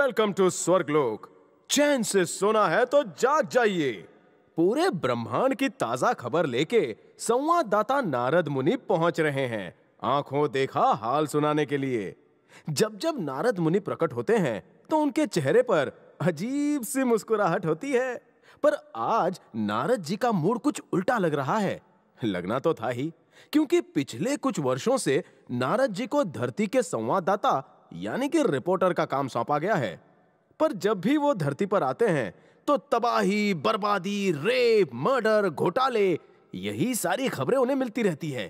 Welcome to स्वर्गलोक। चैन से सोना है तो जाग जाइए। पूरे ब्रह्मांड की ताजा खबर लेके संवाददाता नारद मुनि पहुंच रहे हैं, आंखों देखा हाल सुनाने के लिए। जब जब नारद मुनि प्रकट होते हैं तो उनके चेहरे पर अजीब सी मुस्कुराहट होती है, पर आज नारद जी का मूड कुछ उल्टा लग रहा है। लगना तो था ही, क्योंकि पिछले कुछ वर्षों से नारद जी को धरती के संवाददाता यानी कि रिपोर्टर का काम सौंपा गया है। पर जब भी वो धरती पर आते हैं तो तबाही, बर्बादी, रेप, मर्डर, घोटाले, यही सारी खबरें उन्हें मिलती रहती है।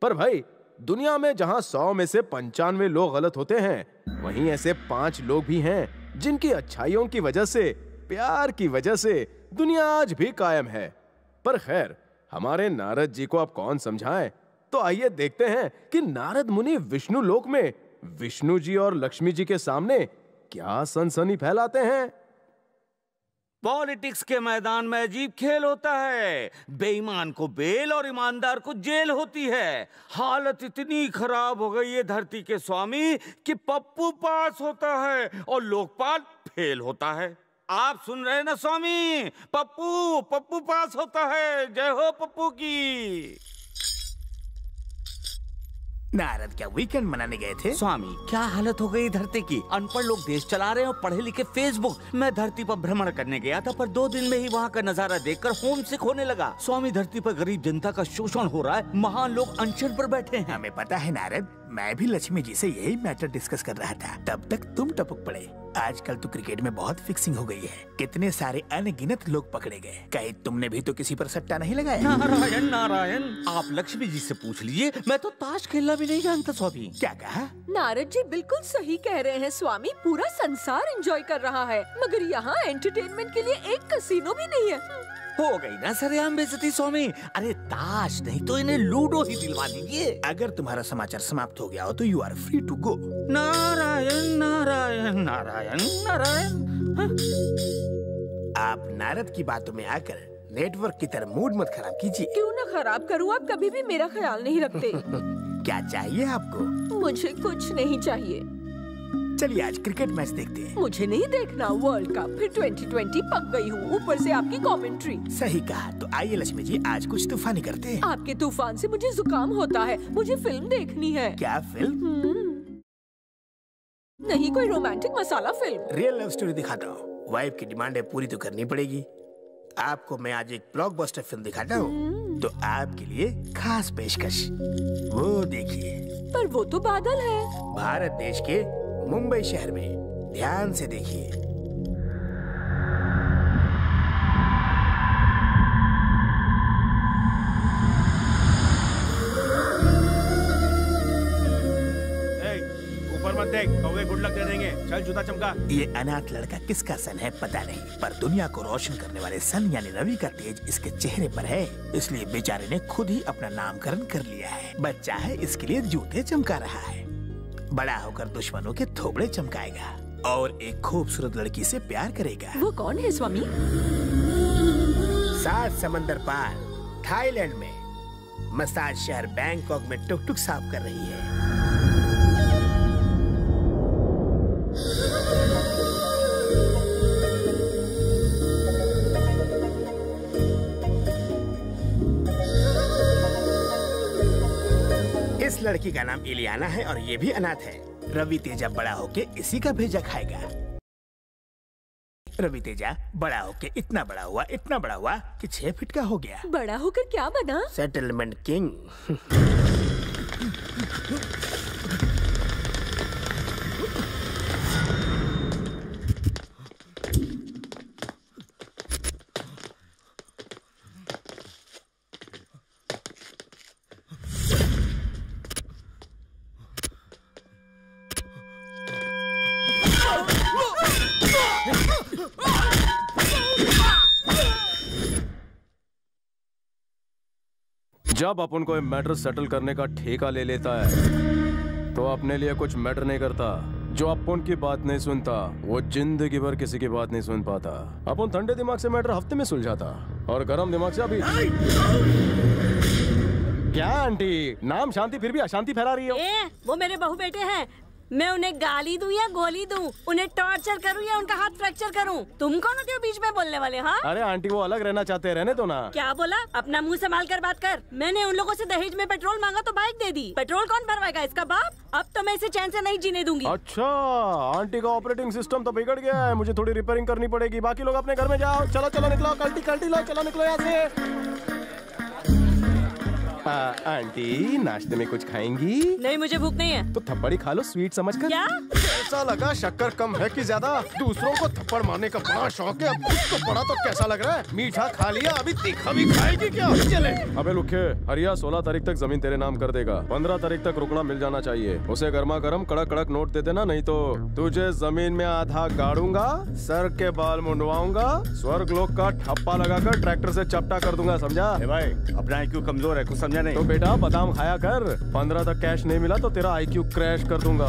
पर भाई, दुनिया में जहां 100 में से 95 लोग गलत होते हैं, वहीं ऐसे 5 लोग भी हैं जिनकी अच्छाइयों की वजह से, प्यार की वजह से दुनिया आज भी कायम है। पर खैर, हमारे नारद जी को अब कौन समझाए, तो आइए देखते हैं कि नारद मुनि विष्णु लोक में विष्णु जी और लक्ष्मी जी के सामने क्या सनसनी फैलाते हैं। पॉलिटिक्स के मैदान में अजीब खेल होता है। बेईमान को बेल और ईमानदार को जेल होती है। हालत इतनी खराब हो गई है धरती के स्वामी कि पप्पू पास होता है और लोकपाल फेल होता है। आप सुन रहे हैं ना स्वामी? पप्पू पप्पू पास होता है। जय हो पप्पू की। नारद क्या वीकेंड मनाने गए थे? स्वामी, क्या हालत हो गई धरती की। अनपढ़ लोग देश चला रहे हैं और पढ़े लिखे फेसबुक। मैं धरती पर भ्रमण करने गया था, पर 2 दिन में ही वहाँ का नजारा देखकर होम सिक होने लगा। स्वामी, धरती पर गरीब जनता का शोषण हो रहा है। महान लोग अनशन पर बैठे हैं। हमें पता है नारद, मैं भी लक्ष्मी जी से यही मैटर डिस्कस कर रहा था, तब तक तुम टपक पड़े। आजकल तो क्रिकेट में बहुत फिक्सिंग हो गई है। कितने सारे अनगिनत लोग पकड़े गए। कहीं तुमने भी तो किसी पर सट्टा नहीं लगाया? नारायण नारायण, आप लक्ष्मी जी से पूछ लीजिए। मैं तो ताश खेलना भी नहीं जानता स्वामी। क्या कहा? नारद जी बिल्कुल सही कह रहे हैं स्वामी। पूरा संसार एंजॉय कर रहा है, मगर यहाँ एंटरटेनमेंट के लिए एक कैसीनो भी नहीं है। हो गई ना सरेआम बेइज्जती स्वामी। अरे ताश नहीं तो इन्हें लूडो ही दिलवा दीजिए। अगर तुम्हारा समाचार समाप्त हो गया हो तो you are free to go. Narayan Narayan Narayan Narayan. आप नारद की बातों में आकर नेटवर्क की तरह मूड मत खराब कीजिए। क्यों ना खराब करूँ, आप कभी भी मेरा ख्याल नहीं रखते। क्या चाहिए आपको? मुझे कुछ नहीं चाहिए। चलिए आज क्रिकेट मैच देखते हैं। मुझे नहीं देखना वर्ल्ड कप, फिर 2020 पक गई हूँ, ऊपर से आपकी कमेंट्री। सही कहा। तो आइए लक्ष्मी जी, आज कुछ तूफानी करते हैं। आपके तूफान से मुझे जुकाम होता है। मुझे फिल्म देखनी है। क्या फिल्म? नहीं, कोई रोमांटिक मसाला फिल्म। रियल लव स्टोरी दिखाता हूँ। वाइफ की डिमांडें पूरी तो करनी पड़ेगी। आपको मैं आज एक ब्लॉकबस्टर फिल्म दिखाता हूँ, तो आपके लिए खास पेशकश। वो देखिए। पर वो तो बादल है। भारत देश के मुंबई शहर में। ध्यान से देखिए। ऊपर मत देख, कौवे गुड लक दे देंगे। चल जूता चमका। ये अनाथ लड़का किसका सन है पता नहीं, पर दुनिया को रोशन करने वाले सन यानी रवि का तेज इसके चेहरे पर है। इसलिए बेचारे ने खुद ही अपना नामकरण कर लिया है। बच्चा है, इसके लिए जूते चमका रहा है। बड़ा होकर दुश्मनों के थोबड़े चमकाएगा और एक खूबसूरत लड़की से प्यार करेगा। वो कौन है स्वामी? 7 समंदर पार थाईलैंड में मसाज शहर बैंकॉक में टुक टुक साफ कर रही है। इस लड़की का नाम इलियाना है और ये भी अनाथ है। रवि तेजा बड़ा होके इसी का भेजा खाएगा। रवि तेजा बड़ा होके इतना बड़ा हुआ कि 6 फीट का हो गया। बड़ा होकर क्या बना? Settlement king. जब अपन कोई मैटर सेटल करने का ठेका ले लेता है तो अपने लिए कुछ मैटर नहीं करता। जो अपन की बात नहीं सुनता वो जिंदगी भर किसी की बात नहीं सुन पाता। अपन ठंडे दिमाग से मैटर हफ्ते में सुलझाता और गर्म दिमाग से अभी। क्या आंटी, नाम शांति फिर भी अशांति फैला रही हो? वो मेरे बहू बेटे हैं। मैं उन्हें गाली दूं या गोली दूं, उन्हें टॉर्चर करूं या उनका हाथ फ्रैक्चर करूं? तुम कौन होते हो बीच में बोलने वाले? हाँ अरे आंटी वो अलग रहना चाहते हैं, रहने दो ना। क्या बोला? अपना मुंह संभाल कर बात कर। मैंने उन लोगों से दहेज में पेट्रोल मांगा तो बाइक दे दी। पेट्रोल कौन भरवाएगा? इसका बाप। अब तो मैं इसे चैन से नहीं जीने दूंगी। अच्छा आंटी का ऑपरेटिंग सिस्टम तो बिगड़ गया है, मुझे थोड़ी रिपेयरिंग करनी पड़ेगी। बाकी लोग अपने घर में जाओ। चलो चलो निकलो, कल्टी लो, चलो निकलो यहाँ से। आंटी नाश्ते में कुछ खाएंगी? नहीं मुझे भूख नहीं है। तो थप्पड़ ही खा लो स्वीट समझकर। क्या? कैसा लगा? शक्कर कम है कि ज्यादा? दूसरों को थप्पड़ मारने का बड़ा शौक है, अब उसको पड़ा तो कैसा लग रहा है? मीठा खा लिया, अभी तीखा भी खाएगी क्या? चले। अबे लुखे, हरिया 16 तारीख तक जमीन तेरे नाम कर देगा। 15 तारीख तक रुकना मिल जाना चाहिए। उसे गर्मा गर्म कड़क कड़क नोट दे देना, नहीं तो तुझे जमीन में आधा गाड़ूंगा, सर के बाल मुंडवाऊंगा, स्वर्ग लोक का ठप्पा लगाकर ट्रैक्टर से चपटा कर दूंगा, समझा? भाई अपना IQ कमजोर है, कुछ समझा नहीं। तो बेटा बादाम खाया कर। 15 तक कैश नहीं मिला तो तेरा IQ क्रैश कर दूंगा।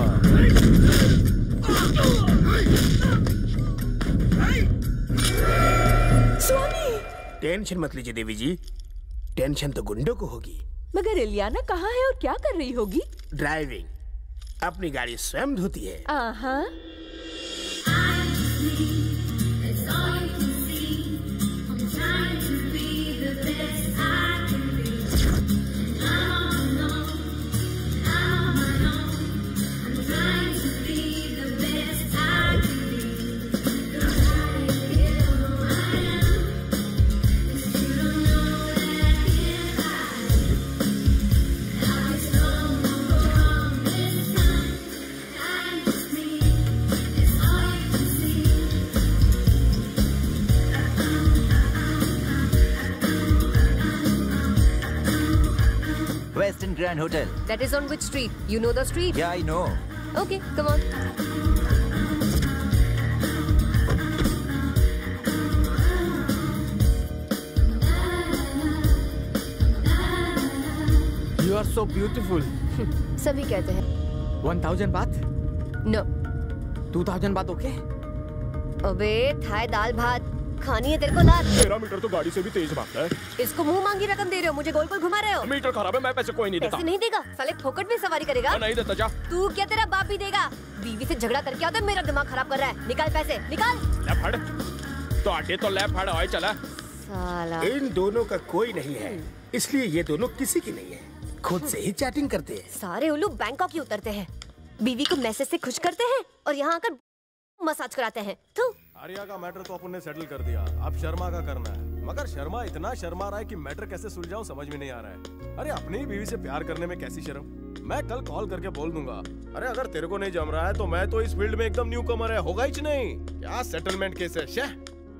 स्वामी टेंशन मत लीजिए देवी जी, टेंशन तो गुंडों को होगी। मगर इलियाना कहाँ है और क्या कर रही होगी? ड्राइविंग। अपनी गाड़ी स्वयं धोती है। आहा। Westin Grand Hotel. That is on which street? You know the street? Yeah, I know. Okay, come on. You are so beautiful. सभी कहते हैं। 1000 बात? No. 2000 बात ओके? अबे थाई दाल भात खानी है तेरे को लात। मेरा मीटर तो गाड़ी से भी तेज भागता है। इसको मुंह मांगी रकम दे रहे हो, मुझे गोल गोल घुमा रहे हो। मीटर खराब है, मैं पैसे कोई नहीं देता। पैसे नहीं देगा? साले फोकट में सवारी करेगा? नहीं देता जा। तू क्या, तेरा बाप भी देगा? बीवी से झगड़ा करके आता है, मेरा दिमाग खराब कर रहा है। निकाल पैसे, निकाल। ले फड़। तो आटे तो ले फड़, आए चला। साला। इन दोनों का कोई नहीं है, इसलिए ये दोनों किसी की नहीं है। खुद से ही चैटिंग करते हैं। सारे उल्लू बैंकॉक ही उतरते हैं, बीवी को मैसेज से खुश करते हैं और यहाँ आकर मसाज कराते हैं। तू आर्या का मैटर तो अपन ने सेटल कर दिया, अब शर्मा का करना है। मगर शर्मा इतना शर्मा रहा है कि मैटर कैसे सुलझाऊं समझ में नहीं आ रहा है। अरे अपनी ही बीवी से प्यार करने में कैसी शर्म। मैं कल कॉल करके बोल दूंगा। अरे अगर तेरे को नहीं जम रहा है तो मैं तो इस फील्ड में एकदम न्यू कमर है, होगा ही नहीं। क्या सेटलमेंट केस है? शे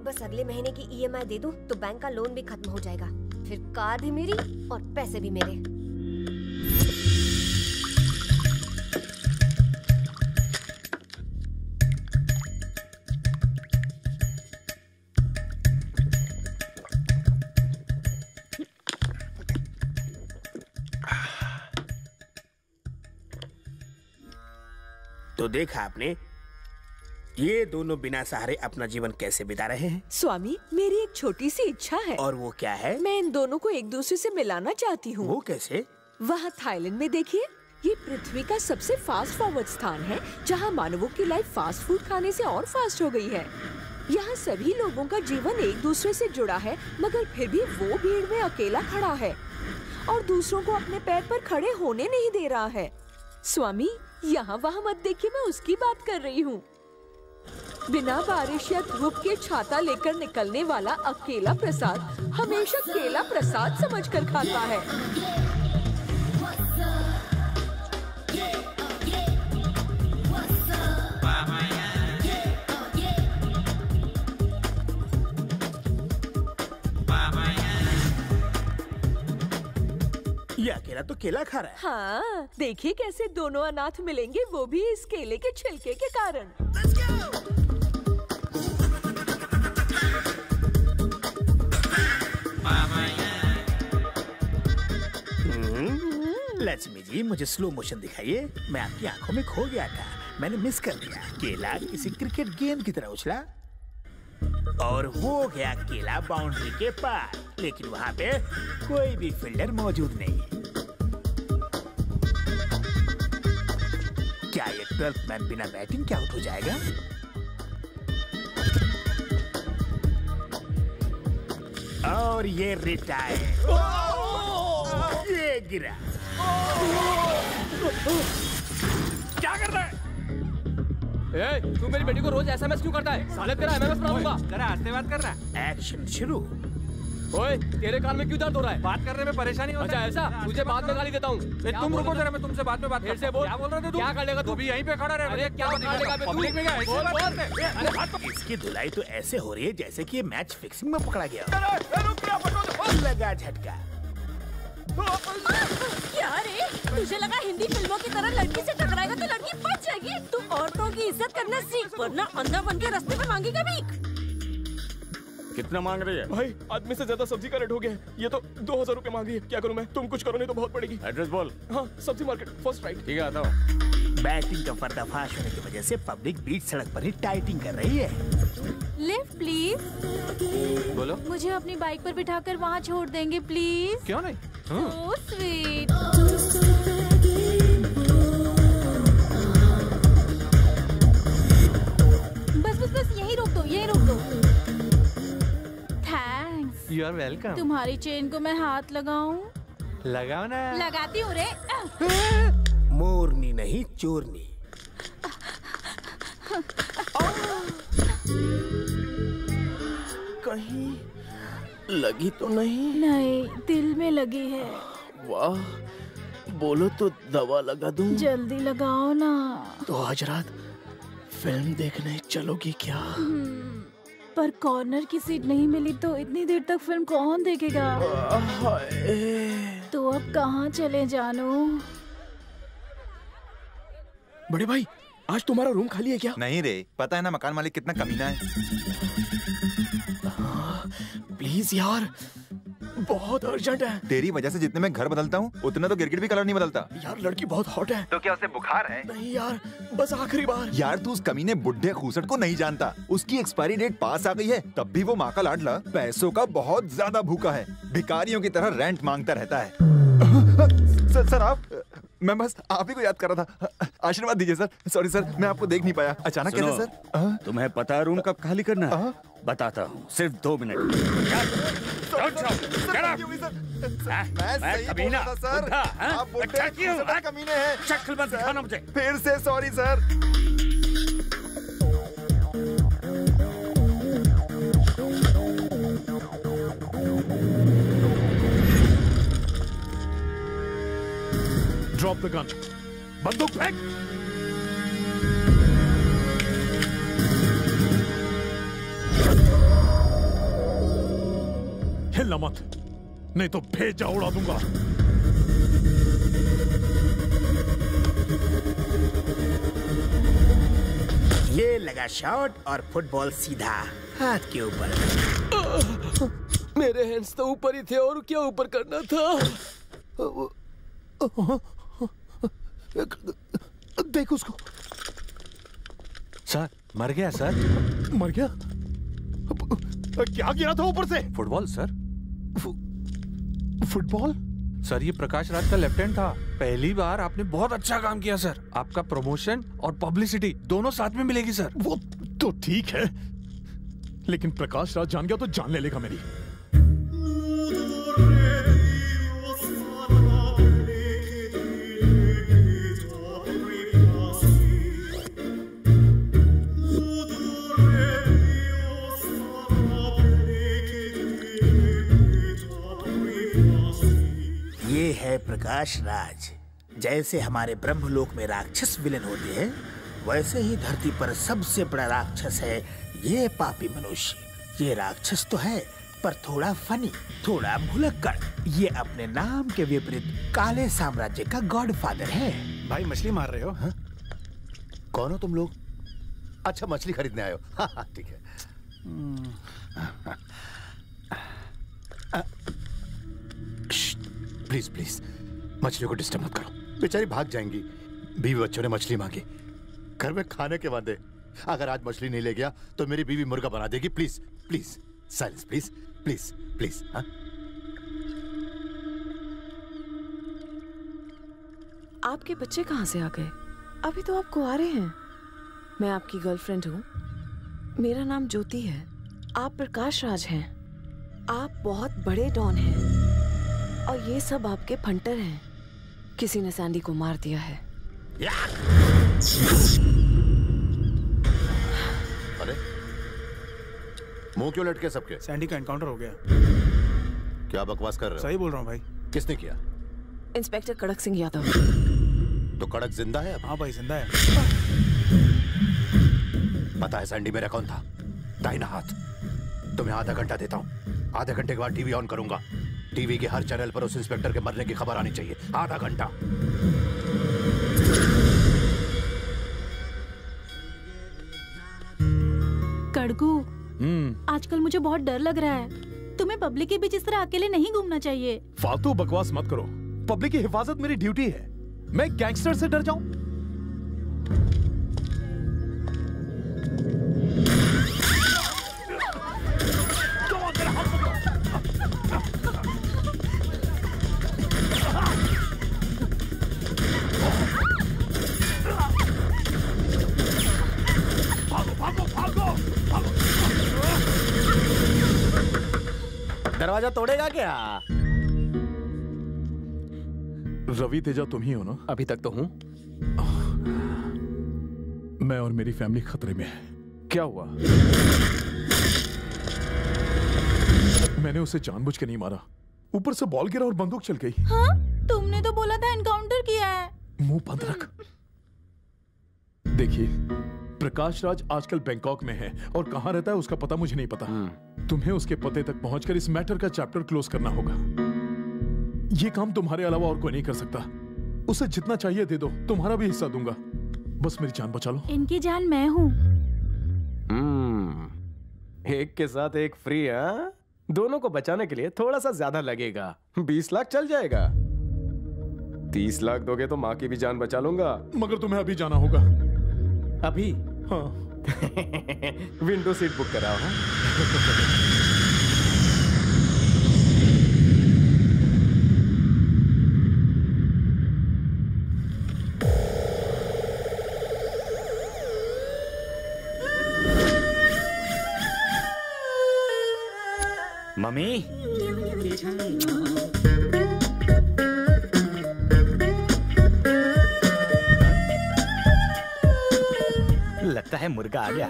बस अगले महीने की EMI दे दूं तो बैंक का लोन भी खत्म हो जाएगा, फिर कार भी मेरी और पैसे भी मेरे। तो देखा आपने, ये दोनों बिना सहारे अपना जीवन कैसे बिता रहे हैं। स्वामी मेरी एक छोटी सी इच्छा है। और वो क्या है? मैं इन दोनों को एक दूसरे से मिलाना चाहती हूँ। वो कैसे? वहाँ थाईलैंड में देखिए, ये पृथ्वी का सबसे फास्ट फॉरवर्ड स्थान है, जहाँ मानवों की लाइफ फास्ट फूड खाने से और फास्ट हो गई है। यहाँ सभी लोगों का जीवन एक दूसरे से जुड़ा है, मगर फिर भी वो भीड़ में अकेला खड़ा है और दूसरों को अपने पैर पर खड़े होने नहीं दे रहा है। स्वामी यहाँ वहाँ मत देखिए, मैं उसकी बात कर रही हूँ। बिना बारिश या धूप के छाता लेकर निकलने वाला अकेला प्रसाद हमेशा केला प्रसाद समझकर खाता है। ये अकेला तो केला खा रहा है। हाँ, देखिए कैसे दोनों अनाथ मिलेंगे, वो भी इस केले के छिलके के कारण। लक्ष्मी जी मुझे स्लो मोशन दिखाइए। मैं आपकी आंखों में खो गया था, मैंने मिस कर दिया। केला किसी क्रिकेट गेंद की तरह उछला और वो गया केला बाउंड्री के पार, लेकिन वहाँ पे कोई भी फील्डर मौजूद नहीं। क्या ये 12th मैन बिना बैटिंग के आउट हो जाएगा। और ये रिटायर। ये गिरा। क्या कर रहा है? तू मेरी बेटी को रोज SMS क्यों करता है? साले तेरा MMS बना दूंगा। जरा आस्ते बात कर रहा है। एक्शन शुरू। ओए, तेरे कान में क्यों दर्द हो रहा है? बात करने में परेशानी होता है। अच्छा ऐसा? तुझे बाद में गाली देता हूँ। तुम रुको जरा, मैं तुमसे बाद में बात फिर से बोल। क्या बोल रहे थे तुम? क्या कर लेगा तू? भी यहीं पे खड़ा रहे। अरे क्या कर लेगा बे तू? पब्लिक में क्या ऐसे बोल, बात बोल। करते हैं? अरे हाथ इसकी धुलाई तो ऐसे हो रही है जैसे कि ये मैच फिक्सिंग में पकड़ा गया। लगा झटका। क्या रे? तुझे लगा हिंदी फिल्मों की तरह लड़की से टकराएगा तो लड़की बच जाएगी? तू औरतों की इज्जत करना सीख, वरना अंधा बन के रास्ते पे मांगेगा भीख। कितना मांग रही है? भाई आदमी से ज्यादा सब्जी का रेट हो गया है। ये तो 2000 रुपए मांग रही है। क्या करूं मैं? तुम कुछ करो नहीं तो बहुत पड़ेगी। एड्रेस बोल। हाँ, सब्जी मार्केट फर्स्ट राइट। ठीक है, आता हूँ। बैटिंग का पर्दाफाश होने की वजह से पब्लिक बीच सड़क पर ही टाइटिंग कर रही है। Lift please. बोलो। मुझे अपनी बाइक पर बिठाकर वहाँ छोड़ देंगे प्लीज। क्यों नहीं? So sweet. बस यही रोक दो, यही रोक दो। थैंक्स। You are welcome. तुम्हारी चेन को मैं हाथ लगाऊं? लगाओ ना। लगाती हूँ रे। मोरनी नहीं चोरनी। कहीं लगी तो नहीं? नहीं, दिल में लगी है। वाह, बोलो तो दवा लगा दूं। जल्दी लगाओ ना। तो आज रात फिल्म देखने चलोगी क्या? पर कॉर्नर की सीट नहीं मिली तो इतनी देर तक फिल्म कौन देखेगा? तो अब कहाँ चले जानू? बड़े भाई, आज तुम्हारा रूम खाली है क्या? नहीं रे, पता है ना मकान मालिक कितना कमीना है। प्लीज यार, बहुत अर्जेंट है। तेरी वजह से जितने मैं घर बदलता हूँ उतना तो गिरगिट भी कलर नहीं बदलता। यार लड़की बहुत हॉट है। तो क्या उसे बुखार है? नहीं यार, बस आखिरी बार। यार तू उस कमीने बुढ़े खूसट को नहीं जानता। उसकी एक्सपायरी डेट पास आ गई है, तब भी वो माँ का लाडला पैसों का बहुत ज्यादा भूखा है। भिखारियों की तरह रेंट मांगता रहता है। सर आप, मैं बस आप ही को याद कर रहा था। आशीर्वाद दीजिए सर। सॉरी सर, मैं आपको देख नहीं पाया। अचानक कैसे सर? तुम्हें पता है रूम कब खाली करना है? बताता हूँ, सिर्फ 2 मिनट। मैं कमीना सर, आप बुढ़े खूसट कमीने हैं। शक्ल मत दिखाना मुझे। फिर से sorry sir. Drop the gun. बंदूक फेंक। हिलना मत, नहीं तो भेजा उड़ा दूंगा। ये लगा शॉट और फुटबॉल सीधा हाथ के ऊपर। मेरे हैंड्स तो ऊपर ही थे और क्या ऊपर करना था? देख उसको। सर मर गया सर। मर गया? क्या गिरा था ऊपर से? Football sir. फुटबॉल? सर ये प्रकाश राज का लेफ्टिनेंट था। पहली बार आपने बहुत अच्छा काम किया सर। आपका प्रमोशन और पब्लिसिटी दोनों साथ में मिलेगी सर। वो तो ठीक है, लेकिन प्रकाश राज जान गया तो जान ले लेगा मेरी। ये है प्रकाश राज। जैसे हमारे ब्रह्मलोक में राक्षस विलेन होते हैं, वैसे ही धरती पर सबसे बड़ा राक्षस है ये पापी मनुष्य। ये राक्षस तो है पर थोड़ा फनी, थोड़ा भुलक्कड़। ये अपने नाम के विपरीत काले साम्राज्य का गॉडफादर है। भाई मछली मार रहे हो? हाँ? कौन हो तुम लोग? अच्छा मछली खरीदने आए हो। हाँ ठीक है। प्लीज प्लीज मछलियों को डिस्टर्ब मत करो, बेचारी भाग जाएंगी। बीवी बच्चों ने मछली मांगी, घर में खाने के वादे। अगर आज मछली नहीं ले गया तो मेरी बीवी मुर्गा बना देगी। Please please silence please please please. हाँ आपके बच्चे कहाँ से आ गए? अभी तो आप कुंवारे हैं। मैं आपकी गर्लफ्रेंड हूँ। मेरा नाम ज्योति है। आप प्रकाश राज हैं। आप बहुत बड़े डॉन हैं और ये सब आपके फंटर हैं। किसी ने सैंडी को मार दिया है। अरे मुंह क्यों लटके सबके? सैंडी का एनकाउंटर हो गया। क्या बकवास कर रहे हो? सही बोल रहा हूँ भाई। किसने किया? इंस्पेक्टर कड़क सिंह यादव। तो कड़क जिंदा है अब? हाँ भाई जिंदा है। पता है सैंडी मेरा कौन था? दाहिना हाथ। तुम्हें आधा घंटा देता हूँ। आधे घंटे के बाद टीवी ऑन करूंगा। टीवी के हर चैनल पर उस इंस्पेक्टर के मरने की खबर आनी चाहिए। आधा घंटा। कड़कू, आजकल मुझे बहुत डर लग रहा है। तुम्हें पब्लिक के बीच इस तरह अकेले नहीं घूमना चाहिए। फालतू बकवास मत करो। पब्लिक की हिफाजत मेरी ड्यूटी है। मैं गैंगस्टर से डर जाऊं? दरवाजा तोड़ेगा क्या? रवि तेजा तुम ही हो ना? अभी तक तो हूं। मैं और मेरी फैमिली खतरे में है। क्या हुआ? मैंने उसे जानबूझ के नहीं मारा। ऊपर से बॉल गिरा और बंदूक चल गई। हाँ? तुमने तो बोला था एनकाउंटर किया है। मुंह बंद रख। देखिए, प्रकाश राज आजकल बैंकॉक में है और कहां रहता है उसका पता मुझे नहीं पता। तुम्हें उसके पते तक पहुंचकर इस मैटर का चैप्टर क्लोज करना होगा। ये काम तुम्हारे अलावा और कोई नहीं कर सकता। उसे जितना चाहिए दे दो, तुम्हारा भी हिस्सा दूंगा। बस मेरी जान बचा लो। इनकी जान मैं हूँ। एक के साथ एक फ्री। हाँ, दोनों को बचाने के लिए थोड़ा सा ज्यादा लगेगा। 20 लाख चल जाएगा। 30 लाख दोगे तो माँ की भी जान बचा लूंगा। मगर तुम्हें अभी जाना होगा। अभी? हाँ। विंडो सीट बुक कराओ। हाँ? मम्मी, लगता है मुर्गा आ गया।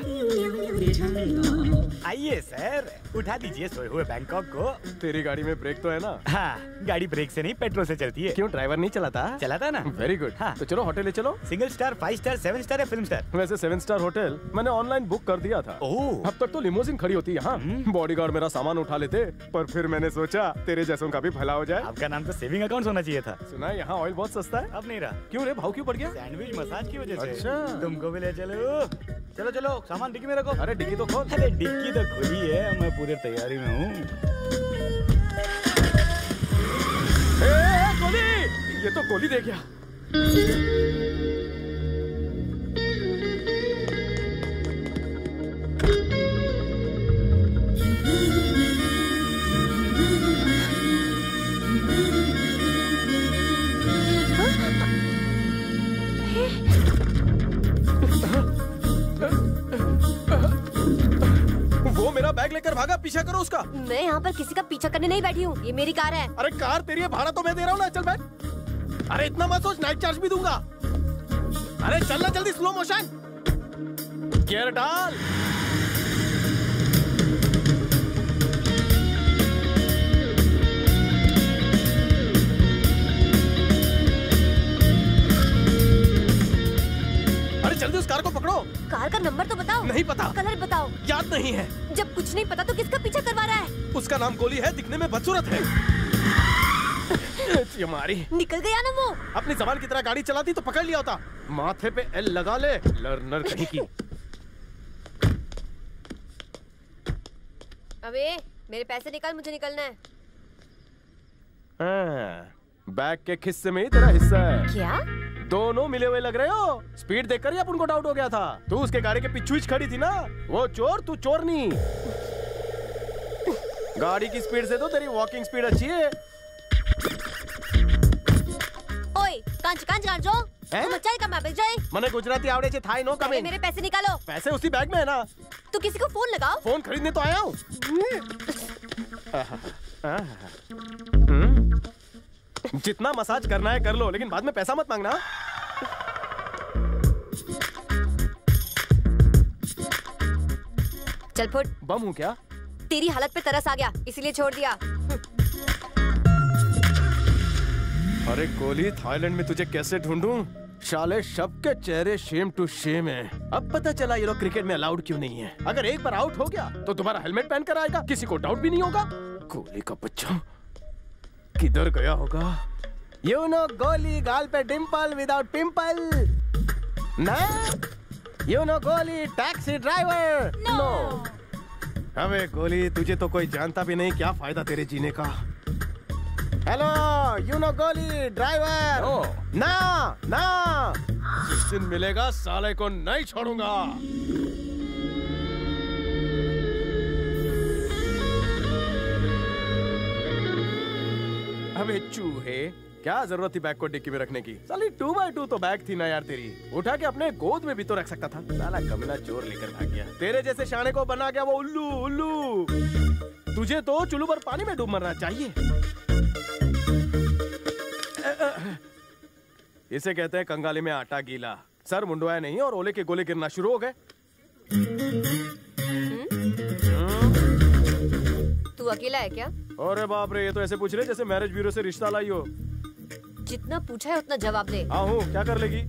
आइए सर, उठा दीजिए सोए हुए बैंकॉक को। तेरी गाड़ी में ब्रेक तो है ना? हाँ, गाड़ी ब्रेक से नहीं पेट्रोल से चलती है। क्यों, ड्राइवर नहीं चलाता? चलाता ना। Very good. हाँ। तो चलो होटल ले चलो। सिंगल स्टार, 5 स्टार, 7 स्टार या फिल्म स्टार? वैसे 7 स्टार होटल मैंने ऑनलाइन बुक कर दिया था। ओह। अब तक तो लिमोजिन खड़ी होती है यहाँ। बॉडीगार्ड मेरा सामान उठा लेते, पर फिर मैंने सोचा तेरे जैसों का भी भला हो जाए। आपका नाम तो सेविंग अकाउंट होना चाहिए था। सुना है यहाँ ऑयल बहुत सस्ता है। अब नहीं रहा। क्यों रे, भाव क्यों बढ़ गया? सैंडविच मसाज की वजह से। अच्छा। तुमको भी ले चलो। चलो चलो, सामान डिक्की में रखो। अरे डिक्की तो खोल। अरे डिक्की तो खुली है, मैं पूरे तैयारी में हूँ। गोली! ये तो गोली दे गया। वो मेरा बैग लेकर भागा, पीछा करो उसका। मैं यहाँ पर किसी का पीछा करने नहीं बैठी हूँ, ये मेरी कार है। अरे कार तेरी है, भाड़ा तो मैं दे रहा हूँ ना, चल बैठ। अरे इतना मत सोच, नाइट चार्ज भी दूंगा। अरे चलना जल्दी, स्लो मोशन। गियर डाल। अरे जल्दी उस कार को पकड़ो। कार का नंबर तो बताओ। नहीं पता। कलर बताओ। याद नहीं है। जब कुछ नहीं पता तो किसका पीछा करवा रहा है? उसका नाम गोली है, दिखने में बदसूरत है। हमारी निकल गया ना वो। अपनी जबान की तरह गाड़ी चलाती तो पकड़ लिया होता। माथे पे एल लगा ले, लर्नर कहीं की। अबे मेरे पैसे निकाल, मुझे निकलना है। बैग के खिस्से में ही तेरा हिस्सा है। क्या? दोनों मिले हुए लग रहे हो। स्पीड देखकर ही अपन को डाउट हो गया था। तू उसके गाड़ी के पीछे ही खड़ी थी ना। वो चोर, तू चोर नहीं। गाड़ी की स्पीड से तो तेरी वॉकिंग स्पीड अच्छी है। ओए कांच कांच कांचो, तुम अच्छा ही कमा जाए। मने गुजराती आवड़े छे, थाई नो कमिंग। मेरे पैसे निकालो। पैसे उसी बैग में है ना। तो किसी को फोन लगाओ। फोन खरीदने तो आया हूँ। जितना मसाज करना है कर लो, लेकिन बाद में पैसा मत मांगना। चल फुट। बम हूँ क्या? तेरी हालत पे तरस आ गया, इसीलिए छोड़ दिया। अरे गोली, थाईलैंड में तुझे कैसे ढूंढूं? शाले सबके चेहरे शेम टू शेम है। अब पता चला ये लोग क्रिकेट में अलाउड क्यों नहीं है। अगर एक बार आउट हो गया तो दोबारा हेलमेट पहन कर आएगा, किसी को डाउट भी नहीं होगा। गोली का बच्चा किधर गया होगा? यू नो गोली गाल पे डिम्पल विदाउट पिंपल ना। यू नो गोली टैक्सी ड्राइवर नो। अबे गोली, तुझे तो कोई जानता भी नहीं, क्या फायदा तेरे जीने का। हेलो यू नो गोली ड्राइवर ना ना। जिस दिन मिलेगा साले को नहीं छोड़ूंगा। अबे चूहे, क्या जरूरत थी बैग को डिक्की में रखने की? साली 2x2 तो बैग थी ना यार तेरी। उठा के अपने गोद में भी तो रख सकता था। साला कमीना चोर लेकर भाग गया। तेरे जैसे शाने को बना गया वो उल्लू उल्लू। तुझे तो चुल्लू पर पानी में डूब मरना चाहिए। इसे कहते हैं कंगाली में आटा गीला। सर मुंडवाया नहीं और ओले के गोले गिरना शुरू हो गए। तू अकेला है क्या? अरे बाप रे, ये तो ऐसे पूछ रहे जैसे मैरिज ब्यूरो से रिश्ता लाई हो। जितना पूछा है उतना जवाब दे। हाँ हूँ, क्या कर लेगी?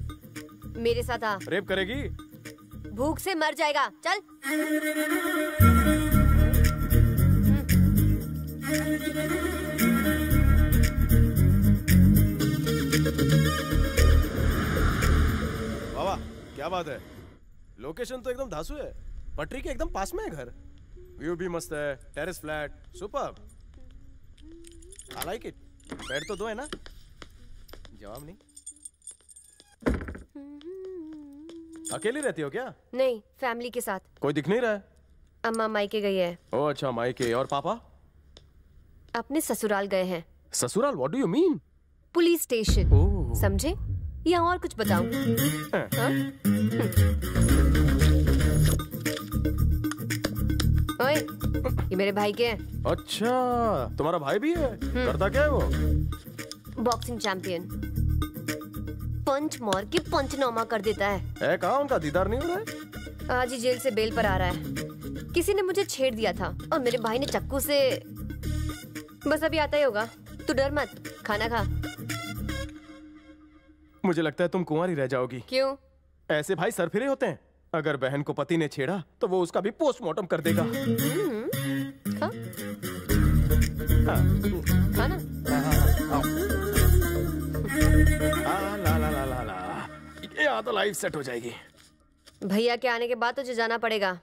मेरे साथ आ। रेप करेगी? भूख से मर जाएगा, चल। बाबा क्या बात है? लोकेशन तो एकदम धांसू है। पटरी के एकदम पास में है घर। व्यू भी मस्त है, terrace flat, superb. I like it. Bed तो दो है ना? जवाब नहीं। अकेली रहती हो क्या? नहीं, फैमिली के साथ। कोई दिख नहीं रहा है। अम्मा मायके गई है। ओह अच्छा, मायके। और पापा? अपने ससुराल गए हैं। ससुराल? What do you mean? Police station. समझे? या और कुछ बताऊं? ओए, ये मेरे भाई के हैं। अच्छा, तुम्हारा भाई भी है? करता क्या है वो? Boxing champion. पंच मार के पंचनामा कर देता है। कहाँ उनका दीदार नहीं हो रहा है? आज ही जेल से बेल पर आ रहा है। किसी ने मुझे छेड़ दिया था और मेरे भाई ने चाकू से। बस अभी आता ही होगा। तू डर मत, खाना खा। मुझे लगता है तुम कुंवारी रह जाओगी। क्यों? ऐसे भाई सरफिरे होते हैं। अगर बहन को पति ने छेड़ा तो वो उसका भी पोस्टमार्टम कर देगा। खा। खाना। ला ला ला ला ला। यहाँ तो लाइफ सेट हो जाएगी। भैया के आने के बाद तुझे जाना पड़ेगा।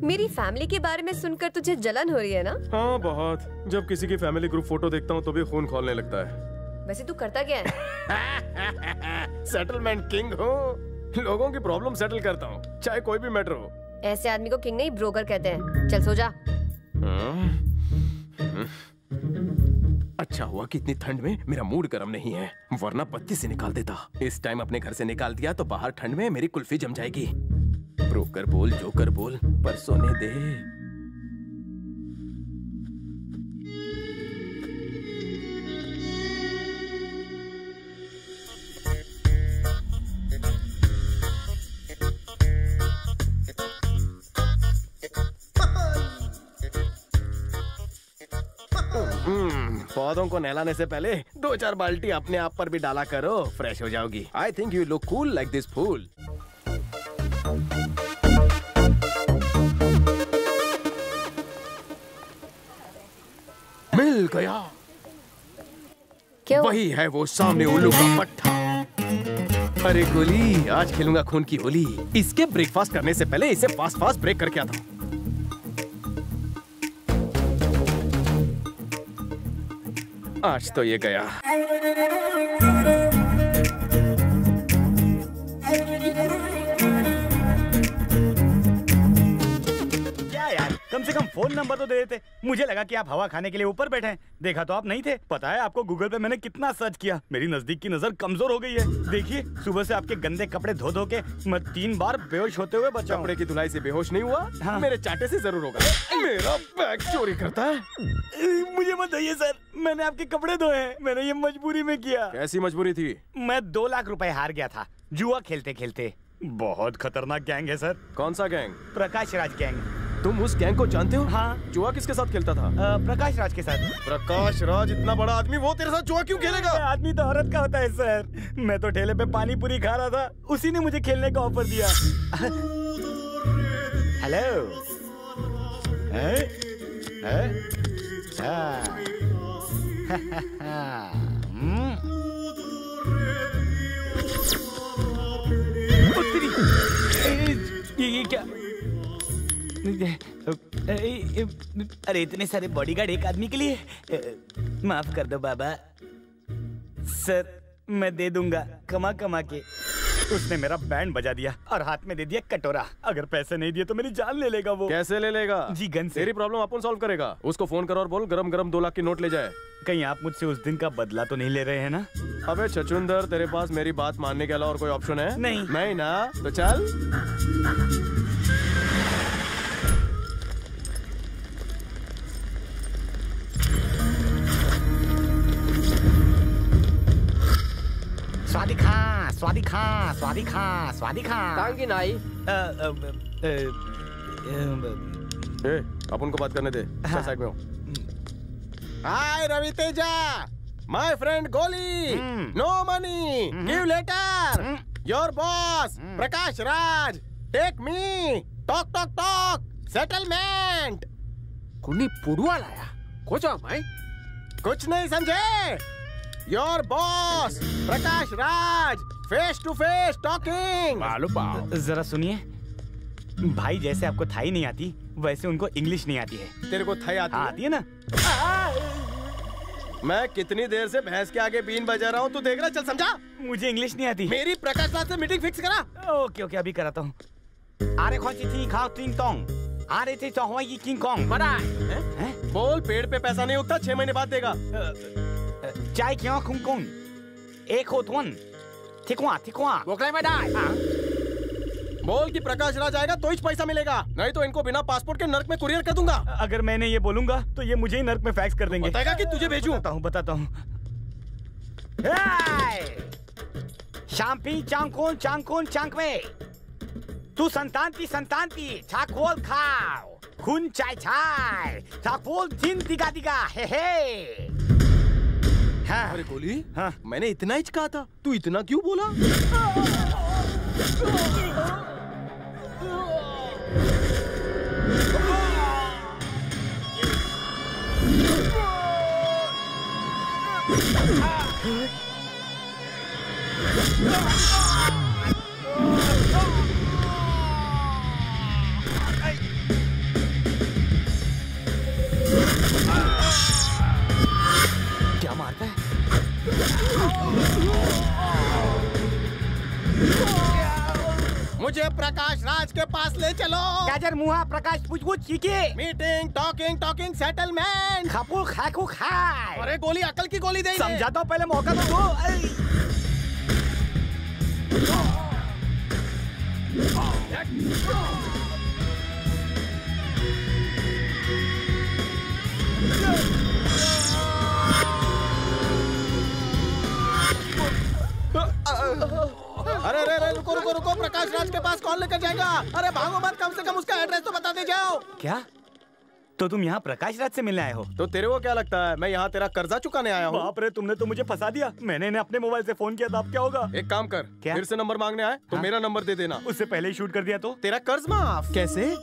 मेरी फैमिली के बारे में सुनकर तुझे जलन हो रही है ना? हाँ बहुत। जब किसी की फैमिली ग्रुप फोटो देखता हूँ तो भी खून खौलने लगता है। वैसे तू करता क्या है? सेटलमेंट किंग हूँ। लोगों की प्रॉब्लम सेटल करता हूँ, चाहे कोई भी मैटर हो। ऐसे आदमी को किंग नहीं ब्रोकर कहते हैं। चल सो जा। अच्छा हुआ कि इतनी ठंड में मेरा मूड गर्म नहीं है, वरना बत्ती से निकाल देता। इस टाइम अपने घर से निकाल दिया तो बाहर ठंड में मेरी कुल्फी जम जाएगी। ब्रोकर बोल, जोकर बोल, पर सोने दे। पौधों को नहलाने से पहले 2-4 बाल्टी अपने आप पर भी डाला करो, फ्रेश हो जाओगी। I think you look cool like this fool. मिल गया। क्या? वही है वो सामने उल्लू का पट्टा। अरे गोली, आज खेलूंगा खून की होली। इसके ब्रेकफास्ट करने से पहले इसे फास्ट फास्ट ब्रेक करके आता हूँ। आज तो ये गया। क्या यार, कम से कम फोन नंबर तो दे देते। मुझे लगा कि आप हवा खाने के लिए ऊपर बैठे हैं। देखा तो आप नहीं थे। पता है आपको गूगल पे मैंने कितना सर्च किया। मेरी नजदीक की नजर कमजोर हो गई है। देखिए सुबह से आपके गंदे कपड़े धो धो के मैं 3 बार बेहोश होते हुए बचा हूं। कपड़े की धुलाई से बेहोश नहीं हुआ? हाँ। मेरे चाटे से जरूर होगा। मेरा बैग चोरी करता है। मुझे बताइए सर, मैंने आपके कपड़े धोए हैं। मैंने ये मजबूरी में किया। कैसी मजबूरी थी? मैं 2 लाख रुपए हार गया था जुआ खेलते खेलते। बहुत खतरनाक गैंग है सर। कौन सा गैंग? प्रकाश राज गैंग। तुम उस गैंग को जानते हो? हाँ। जुआ किसके साथ खेलता था? प्रकाश राज के साथ। प्रकाश राज इतना बड़ा आदमी, वो तेरे साथ जुआ क्यों खेलेगा? आदमी तो औरत का होता है सर। मैं तो ठेले पे पानी पूरी खा रहा था, उसी ने मुझे खेलने का ऑफर दिया। हेलो। ये क्या? अरे इतने सारे बॉडीगार्ड एक आदमी के लिए? माफ कर दो बाबा। सर मैं दे दूंगा कमा कमा के। उसने मेरा बैंड बजा दिया और हाथ में दे दिया कटोरा। अगर पैसे नहीं दिए तो मेरी जान ले लेगा वो। कैसे ले लेगा? जी गन से। तेरी प्रॉब्लम अपन सॉल्व करेगा। उसको फोन कर और बोल गरम गरम 2 लाख की नोट ले जाए। कहीं आप मुझसे उस दिन का बदला तो नहीं ले रहे हैं ना? अबे छछुंदर, तेरे पास मेरी बात मानने के अलावा और कोई ऑप्शन है? नहीं ना? तो चल। स्वादिखा स्वादिखा स्वादिखा स्वादिखा। तांगी नाई। अपन को बात करने दे। हाँ। साइड में हो। Hi Ravi Teja, my friend Goli. No money, give letter. Your boss Prakash Raj, take me, talk talk talk, settlement. कुनी पुड़वा लाया कोचा भाई? कुछ नहीं समझे? Your boss Prakash Raj, face to face talking. जरा सुनिए, भाई जैसे आपको थाई नहीं आती वैसे उनको इंग्लिश नहीं आती है। तेरे को थाई आती है? आती है ना। मैं कितनी देर से भैंस के आगे बीन बजा रहा हूँ, तू देख रहा? चल समझा। मुझे इंग्लिश नहीं आती। मेरी प्रकाश राज से मीटिंग फिक्स करा। ओके ओके अभी कराता हूँ। अरे कौन सी थी खाओ टिंग टोंग। अरे थी तो ये किंग कॉन्ग। बड़ा बोल, पेड़ पे पैसा नहीं उगता, 6 महीने बाद देगा। चाय क्यों खुंग कुंग एक हो तुन ठिकवा ठिकवा वो क्लेम में बोल कि प्रकाश राज आएगा तो ही पैसा मिलेगा, नहीं तो इनको बिना पासपोर्ट के नर्क में कुरियर कर दूंगा। अगर मैंने ये बोलूंगा तो ये मुझे ही नर्क में फैक्स कर देंगे। बताएगा कि तुझे भेजूं? बताता हूँ। शाम्पी चांगकोन चांगकोन चांगवे, तू संतांती चाकोल खाओ, खून चाय चाय, चाकोल दिन दिगा दिगा, हे हे। हाँ। अरे गोली, हाँ। मैंने इतना ही कहा था, तू इतना क्यों बोला? क्या मारता है? मुझे प्रकाश राज के पास ले चलो। गाजर मुहा प्रकाश पूछ चीके। Meeting talking settlement. खापू खाकू खाए। अरे गोली, अकल की गोली दे। समझाता हूँ, पहले मौका तो दो। अरे रुको, प्रकाश राज के पास कौन लेकर जाएगा? अरे भागो मत, कम से कम उसका एड्रेस तो बता दे जाओ। क्या? तो तुम यहाँ प्रकाश राज से मिलने आए हो? तो तेरे को क्या लगता है मैं यहाँ तेरा कर्जा चुकाने आया हूँ? बाप रे, तुमने तो मुझे फंसा दिया। मैंने इन्हें अपने मोबाइल से फोन किया था, अब क्या होगा? एक काम कर, क्या? फिर से नंबर मांगने आए तो मेरा नंबर दे देना। उससे पहले ही शूट कर दिया तो तेरा कर्ज माफ। कैसे?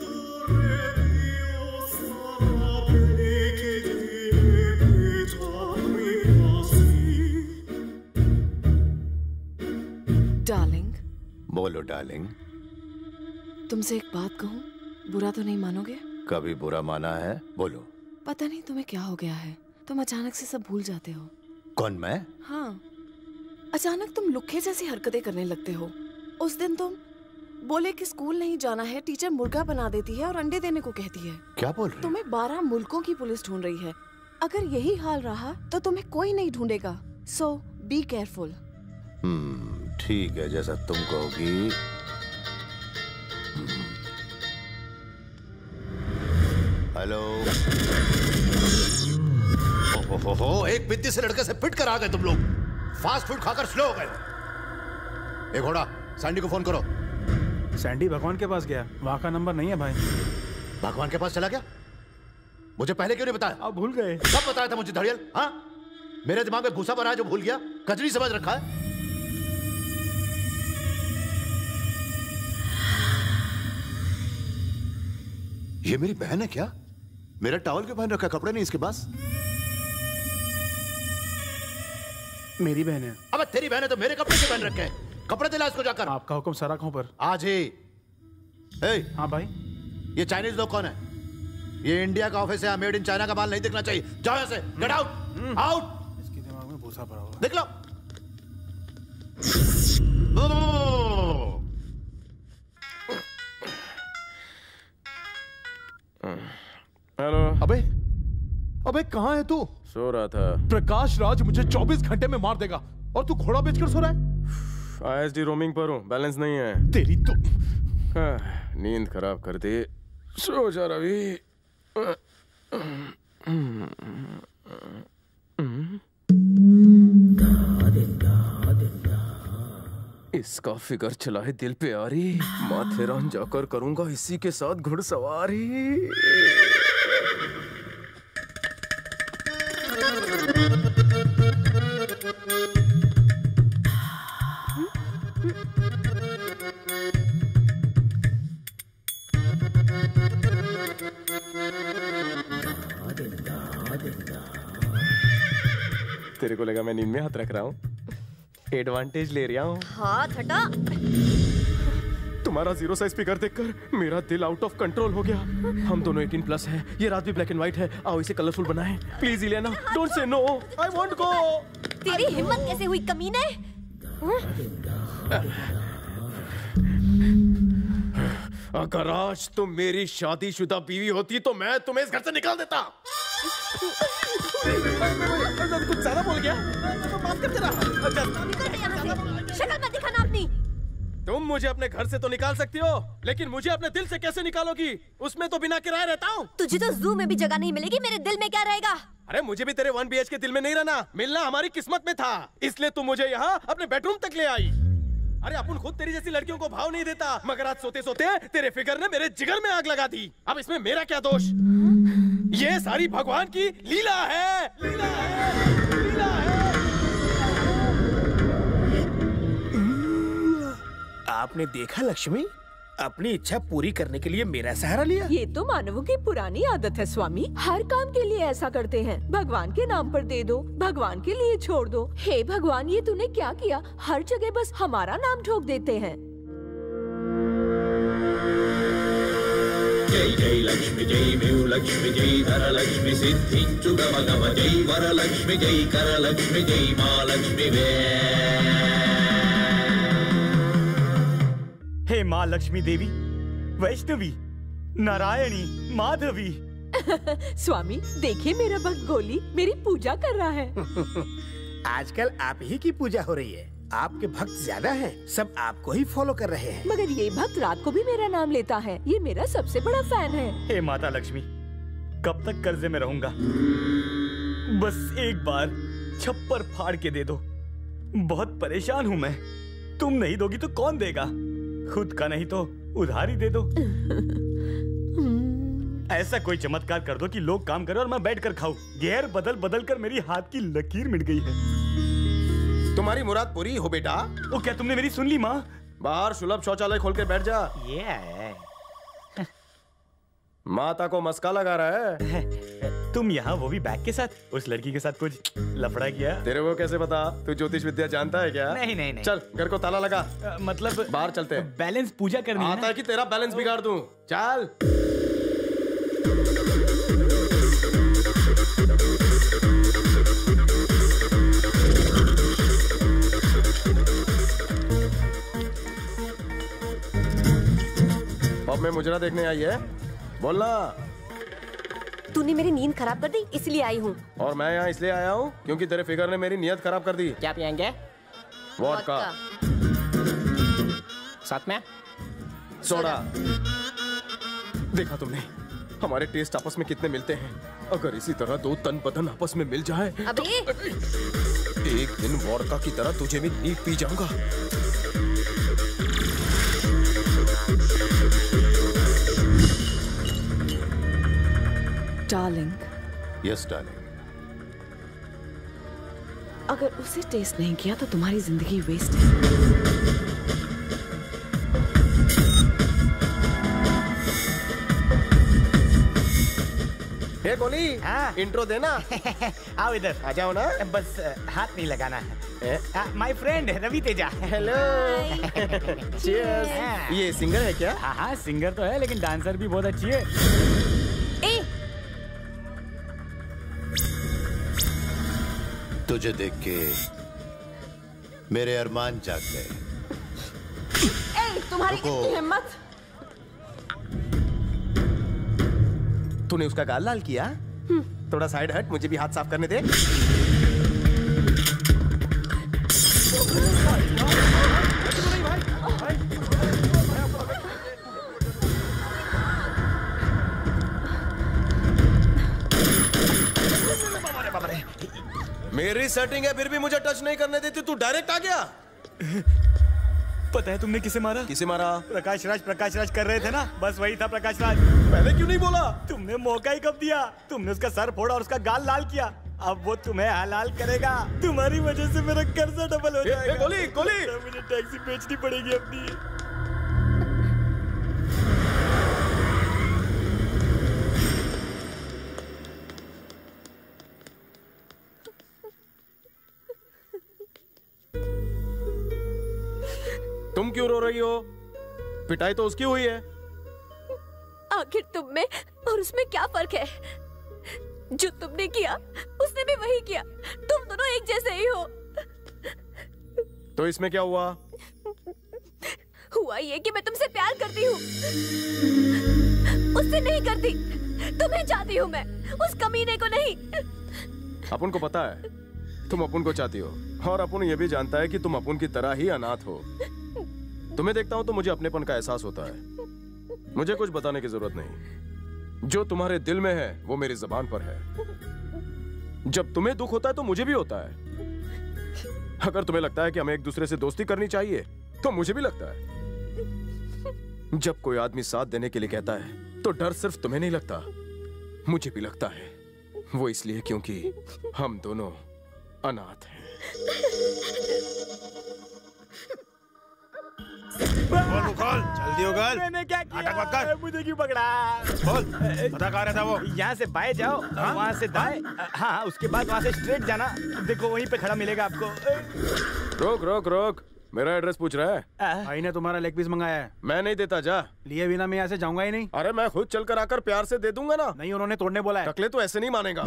डार्लिंग। बोलो डार्लिंग। तुमसे एक बात कहूँ, बुरा तो नहीं मानोगे? कभी बुरा माना है? बोलो। पता नहीं तुम्हें क्या हो गया है, तुम अचानक से सब भूल जाते हो। कौन, मैं? हाँ, अचानक तुम लुक्खे जैसी हरकतें करने लगते हो। उस दिन तुम बोले कि स्कूल नहीं जाना है, टीचर मुर्गा बना देती है और अंडे देने को कहती है। क्या बोल रही? तुम्हें 12 मुल्कों की पुलिस ढूंढ रही है। अगर यही हाल रहा तो तुम्हें कोई नहीं ढूंढेगा। सो बी केयरफुल। ठीक है, जैसा तुम कहोगी। हेलो। हो, एक बिद्दी से लड़के से पिट कर आ गए तुम लोग। फास्ट फूड खाकर स्लो हो गए। एक घोड़ा, सैंडी को फोन करो। सैंडी भगवान के पास गया, वहाँ का नंबर नहीं है भाई। भगवान के पास चला गया? मुझे पहले क्यों नहीं बताया? आप भूल गए। कब बताया था मुझे धड़ियल? हाँ, मेरे दिमाग में भूसा भरा है जो भूल गया। कजरी समझ रखा है। ये मेरी बहन है क्या? मेरा टॉवल क्यों पहन रखा है? कपड़े नहीं इसके पास? मेरी बहन है। अबे तेरी बहन है तो मेरे कपड़े क्यों पहन रखे हैं? कपड़े दिला इसको जाकर। आपका हुक्म सर आंखों पर। आज ही। हाँ भाई। ये चाइनीज लोग कौन है? ये इंडिया का ऑफिस है, मेड इन चाइना का माल नहीं दिखना चाहिए। जाओ यहाँ से, गेट आउट, आउट। इसके दिमाग में भूसा भरा हुआ। देख लो। हेलो। अबे कहाँ है तू? सो रहा था। प्रकाश राज मुझे 24 घंटे में मार देगा और तू घोड़ा बेचकर सो रहा है? ISD रोमिंग पर हूँ, बैलेंस नहीं है। तेरी तो नींद खराब कर दी। सो जा रवि। इसका फिगर चला है दिल पे आ रही। माथेरान जाकर करूंगा इसी के साथ घुड़सवारी। तेरे को लगा मैं नींद में हाथ रख रहा हूँ? एडवांटेज ले रहा हूँ। हाथ हटा। तुम्हारा 0 साइज फिगर देखकर मेरा दिल आउट ऑफ कंट्रोल हो गया। हम दोनों 18+ हैं। ये रात भी ब्लैक एंड व्हाइट है। आओ इसे कलरफुल बनाएं। Please Ileana, don't say no. I want go. तेरी हिम्मत कैसे हुई कमीने? अगर आज तुम मेरी शादीशुदा बीवी होती तो मैं तुम्हें इस घर से निकाल देता। कुछ ज्यादा बोल गया, माफ कर देना। शक्ल मत दिखाना अपनी। तुम मुझे अपने घर से तो निकाल सकती हो, लेकिन मुझे अपने दिल से कैसे निकालोगी? उसमें तो बिना किराए रहता हूँ। तुझे तो जू में भी जगह नहीं मिलेगी, मेरे दिल में क्या रहेगा? अरे मुझे भी तेरे 1 BHK दिल में नहीं रहना। मिलना हमारी किस्मत में था, इसलिए तुम मुझे यहाँ अपने बेडरूम तक ले आई। अरे अपन खुद तेरी जैसी लड़कियों को भाव नहीं देता, मगर आज सोते सोते तेरे फिगर ने मेरे जिगर में आग लगा दी। अब इसमें मेरा क्या दोष? ये सारी भगवान की लीला है। लीला है, लीला है। आपने देखा लक्ष्मी, अपनी इच्छा पूरी करने के लिए मेरा सहारा लिया। ये तो मानवों की पुरानी आदत है स्वामी। हर काम के लिए ऐसा करते हैं। भगवान के नाम पर दे दो, भगवान के लिए छोड़ दो। हे भगवान, ये तूने क्या किया? हर जगह बस हमारा नाम ठोक देते हैं। जय जय लक्ष्मी जय मेव लक्ष्मी जय धर लक्ष्मी सिद्धिंचु गम गम जय वर लक्ष्मी जय कर लक्ष्मी जय माँ लक्ष्मी वे। हे माँ लक्ष्मी देवी, वैष्णवी, नारायणी, माधवी। स्वामी देखिए, मेरा भक्त गोली मेरी पूजा कर रहा है। आजकल आप ही की पूजा हो रही है। आपके भक्त ज्यादा हैं, सब आपको ही फॉलो कर रहे हैं। मगर ये भक्त रात को भी मेरा नाम लेता है। ये मेरा सबसे बड़ा फैन है। हे माता लक्ष्मी, कब तक कर्जे में रहूंगा? बस एक बार छप्पर फाड़ के दे दो। बहुत परेशान हूँ मैं। तुम नहीं दोगी तो कौन देगा? खुद का नहीं तो उधार ही दे दो। ऐसा कोई चमत्कार कर दो कि लोग काम करें और मैं बैठकर खाऊं। गियर बदल बदल कर मेरी हाथ की लकीर मिट गई है। तुम्हारी मुराद पूरी हो बेटा। ओ क्या तुमने मेरी सुन ली माँ? बाहर सुलभ शौचालय खोल के बैठ जा। माता को मस्का लगा रहा है। तुम यहाँ वो भी बैग के साथ? उस लड़की के साथ कुछ लफड़ा किया? तेरे वो कैसे पता? तू ज्योतिष विद्या जानता है क्या? नहीं नहीं नहीं। चल घर को ताला लगा। मतलब बाहर चलते हैं। बैलेंस पूजा करनी है। आता है कि तेरा बैलेंस बिगाड़ दूं। चल। पब में मुजरा देखने आई है? बोलना। तूने मेरी नींद खराब कर दी इसलिए आई हूँ। और मैं यहाँ इसलिए आया हूँ क्योंकि तेरे फिगर ने मेरी नीयत खराब कर दी। क्या पियेंगे? वोडका। साथ में सोडा। देखा तुमने हमारे टेस्ट आपस में कितने मिलते हैं। अगर इसी तरह दो तन बदन आपस में मिल जाए तो एक दिन वोडका की तरह तुझे भी नींद पी जाऊंगा। डार्लिंग। Yes darling. अगर उसे टेस्ट नहीं किया तो तुम्हारी जिंदगी वेस्ट है। हे गोली, इंट्रो देना। आओ इधर। आ जाओ ना। बस हाथ नहीं लगाना है। My friend Ravi Teja. Hello. Cheers. ये सिंगर है क्या? हाँ हाँ सिंगर तो है लेकिन डांसर भी बहुत अच्छी है। तुझे देख के मेरे अरमान जाग गए। तुम्हारी इतनी हिम्मत। तूने उसका गाल लाल किया? थोड़ा साइड हट, मुझे भी हाथ साफ करने दे। मेरी सेटिंग है फिर भी मुझे टच नहीं करने देती, तू डायरेक्ट आ गया। पता है तुमने किसे मारा? किसे मारा? प्रकाश राज कर रहे थे ना, बस वही था प्रकाश राज। पहले क्यों नहीं बोला? तुमने मौका ही कब दिया? तुमने उसका सर फोड़ा और उसका गाल लाल किया। अब वो तुम्हें हलाल करेगा। तुम्हारी वजह से मेरा कर्जा डबल हो जाएगा। गोली गोली। मुझे टैक्सी बेचनी पड़ेगी अपनी। तुम क्यों रो रही हो? पिटाई तो उसकी हुई है। आखिर तुम में और उसमें क्या फर्क है? जो तुमने किया उसने भी वही किया। तुम दोनों एक जैसे ही हो। तो इसमें क्या हुआ? हुआ ये कि मैं तुमसे प्यार करती हूँ, उससे नहीं करती। तुम्हें चाहती हूँ मैं, उस कमीने को नहीं। अपुन को पता है तुम अपुन को चाहती हो, और अपुन ये भी जानता है कि तुम अपुन की तरह ही अनाथ हो। तुम्हें देखता हूं तो मुझे अपनेपन का एहसास होता है। मुझे कुछ बताने की जरूरत नहीं। जो तुम्हारे दिल में है वो मेरी जुबान पर है। जब तुम्हें दुख होता है तो मुझे भी होता है। अगर तुम्हें लगता है कि हमें एक दूसरे से दोस्ती करनी चाहिए तो मुझे भी लगता है। जब कोई आदमी साथ देने के लिए कहता है तो डर सिर्फ तुम्हें नहीं लगता, मुझे भी लगता है। वो इसलिए क्योंकि हम दोनों अनाथ हैं। बोल जल्दी हो गल। मैंने क्या किया? नाटक मत कर। मुझे क्यों पकड़ा? बोल पता कहाँ रहता वो? यहाँ से बाएं जाओ, वहाँ से दाएं। हाँ उसके बाद वहाँ से स्ट्रेट जाना। देखो वहीं पे खड़ा मिलेगा आपको। रोक रोक रोक, मेरा एड्रेस पूछ रहा है। भाई ने तुम्हारा लेग पीस मंगाया है। मैं नहीं देता, जा। लिए बिना मैं यहाँ से जाऊंगा ही नहीं। अरे मैं खुद चलकर आकर प्यार से दे दूंगा ना। नहीं उन्होंने तोड़ने बोला है। टकले तो ऐसे नहीं मानेगा।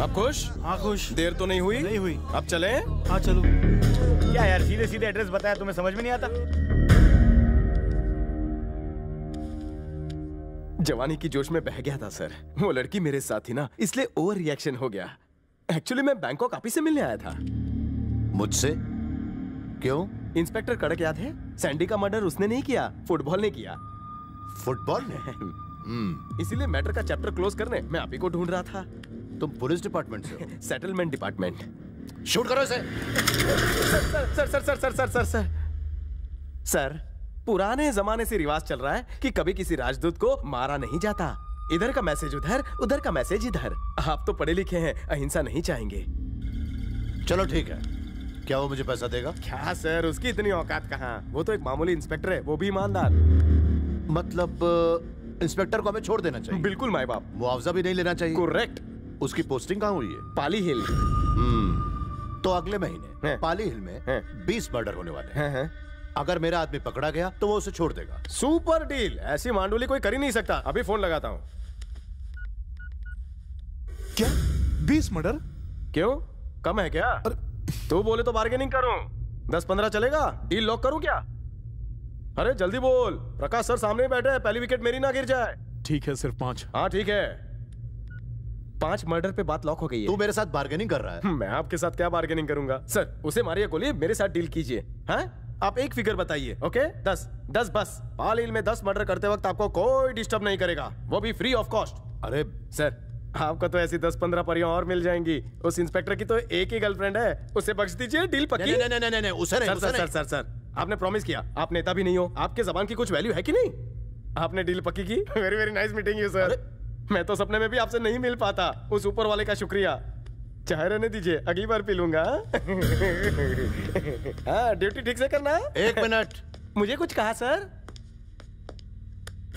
अब खुश? हाँ खुश। देर तो नहीं हुई? नहीं हुई। अब चलें? हाँ चलो। क्या यार सीधे सीधे एड्रेस बताया, तुम्हें समझ में नहीं आता? जवानी की जोश में बह गया था सर। वो लड़की मेरे साथ थी ना, इसलिए ओवर रिएक्शन हो गया। एक्चुअली मैं बैंकॉक आप ही से मिलने आया था। मुझसे? क्यों? इंस्पेक्टर कड़क याद है? सैंडी का मर्डर उसने नहीं किया, फुटबॉल ने किया। फुटबॉल ने? इसीलिए मैटर का चैप्टर क्लोज करने मैं आप ही को ढूंढ रहा था। तुम पुलिस डिपार्टमेंट से हो? Settlement department. शूट करो इसे। Sir sir sir sir sir sir sir sir, पुराने जमाने से रिवाज चल रहा है कि कभी किसी राजदूत को मारा नहीं जाता। इधर का मैसेज उधर, उधर का मैसेज इधर। आप तो पढ़े लिखे हैं, अहिंसा नहीं चाहेंगे। चलो ठीक है, क्या वो मुझे पैसा देगा? क्या सर, उसकी इतनी औकात कहाँ? वो तो एक मामूली इंस्पेक्टर है, वो भी ईमानदार। मतलब इंस्पेक्टर को हमें छोड़ देना चाहिए? बिल्कुल माई बाप। मुआवजा भी नहीं लेना चाहिए? करेक्ट। उसकी पोस्टिंग कहाँ हुई है? पाली हिल। तो अगले महीने पाली हिल में 20 मर्डर होने वाले हैं। अगर मेरा आदमी पकड़ा गया तो वो उसे छोड़ देगा। Super deal. ऐसी मांडुली कोई कर ही नहीं सकता। अभी फोन लगाता हूँ। क्या 20 मर्डर? क्यों, कम है क्या? तू बोले तो बार्गेनिंग करूं। 10-15 चलेगा? डील लॉक करूं क्या? अरे जल्दी बोल, प्रकाश सर सामने ही बैठे हैं, पहली विकेट मेरी ना गिर जाए। ठीक है, सिर्फ 5। हाँ ठीक है, 5 मर्डर पे बात लॉक हो गई है। तू मेरे साथ बार्गेनिंग कर रहा है? मैं आपके साथ क्या बार्गेनिंग करूंगा सर? उसे मारिए गोली, मेरे साथ डील कीजिए। हाँ, आप एक फिगर बताइए। ओके, 10 बस। पालील में 10 मर्डर करते वक्त आपको कोई डिस्टर्ब नहीं करेगा, वो भी फ्री ऑफ कॉस्ट। अरे सर, आपको तो ऐसी 10-15 परियां और मिल जाएंगी। उस इंस्पेक्टर की तो एक ही गर्लफ्रेंड है, उसे बख्श दीजिए, डील पक्की। नहीं, उसे नहीं, सर, आपने प्रॉमिस किया, आप नेता भी नहीं हो, आपके जबान की कुछ वैल्यू है कि नहीं? आपने डील पक्की की। Very very nice meeting you sir. मैं तो सपने में भी आपसे नहीं मिल पाता, उस ऊपर वाले का शुक्रिया। चाय रहने दीजिए, अगली बार पी लूंगा। हाँ, ड्यूटी ठीक से करना। 1 मिनट। मुझे कुछ कहा सर?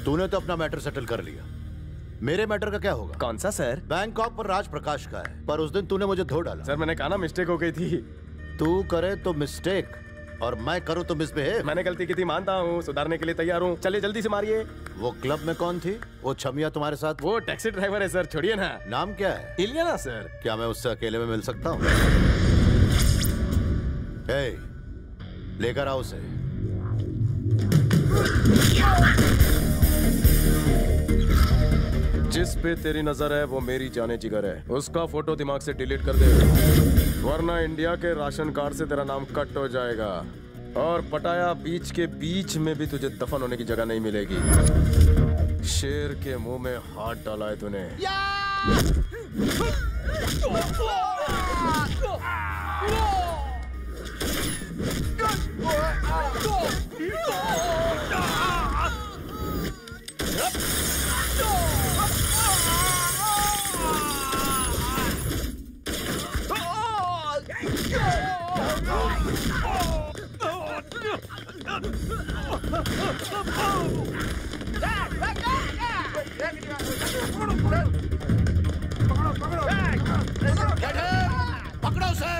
तूने तो अपना मैटर सेटल कर लिया, मेरे मैटर का क्या होगा? कौन सा सर? बैंकॉक पर राज प्रकाश का है, पर उस दिन तूने मुझे धो डाला। सर मैंने कहा ना, मिस्टेक हो गई थी। तू करे तो मिस्टेक और मैं करूं तो मिसबिहेव। मैंने गलती की थी, मानता हूँ, सुधारने के लिए तैयार हूँ। चलिए जल्दी से मारिए। वो क्लब में कौन थी? वो छमिया तुम्हारे साथ? वो टैक्सी ड्राइवर है सर, छोड़िए ना। नाम क्या है? इलियाना सर। क्या मैं उससे अकेले में मिल सकता हूँ? लेकर आओ उसे। जिस पे तेरी नजर है वो मेरी जाने जिगर है, उसका फोटो दिमाग से डिलीट कर दे, वरना इंडिया के राशन कार्ड से तेरा नाम कट हो जाएगा और पटाया बीच के बीच में भी तुझे दफन होने की जगह नहीं मिलेगी। शेर के मुंह में हाथ डाला है तूने। पकड़ो उसे।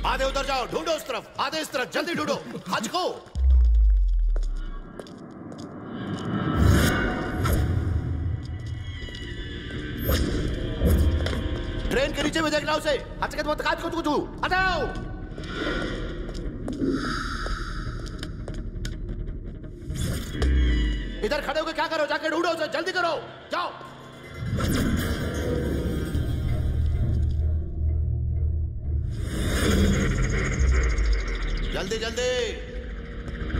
आधे उधर जाओ, ढूंढो उस तरफ, आधे इस तरफ, जल्दी ढूंढो, आज को। ट्रेन के नीचे में देखना उसे। आज मत काज को तू आ जाओ। इधर खड़े होकर क्या करो? जाके ढूंढो उसे, जल्दी करो, जाओ। जल्दी जल्दी,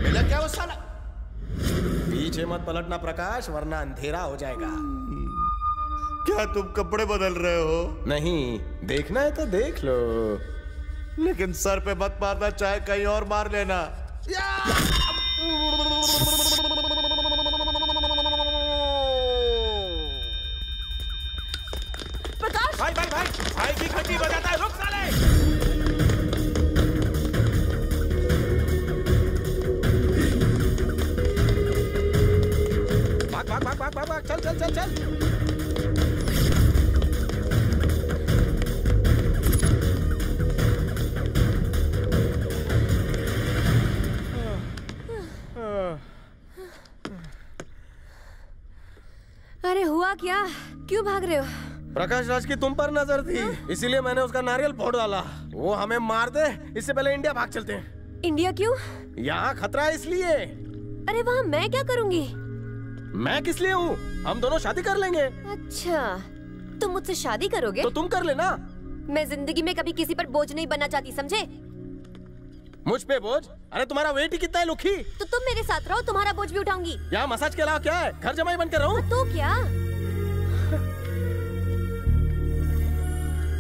मिला क्या वो साला? पीछे मत पलटना प्रकाश, वरना अंधेरा हो जाएगा। क्या तुम कपड़े बदल रहे हो? नहीं, देखना है तो देख लो, लेकिन सर पे मत मारना, चाहे कहीं और मार लेना। प्रकाश! भाई की घंटी बजाता है, रुक साले! भाग, चल। अरे हुआ क्या? क्यों भाग रहे हो? प्रकाश राज की तुम पर नजर थी, इसीलिए मैंने उसका नारियल फोड़ डाला। वो हमें मार दे, इससे पहले इंडिया भाग चलते हैं। इंडिया क्यों? यहाँ खतरा है इसलिए। अरे वहाँ मैं क्या करूँगी? मैं किस लिए हूँ? हम दोनों शादी कर लेंगे। अच्छा, तुम मुझसे शादी करोगे? तो तुम कर लेना। मैं जिंदगी में कभी किसी पर बोझ नहीं बनना चाहती, समझे? मुझ पे बोझ? अरे तुम्हारा वेट ही कितना है लुखी। तो तुम मेरे साथ रहो, तुम्हारा बोझ भी उठाऊंगी। यहाँ मसाज के अलावा क्या है? घर जमाई बनकर रहूं? तो क्या?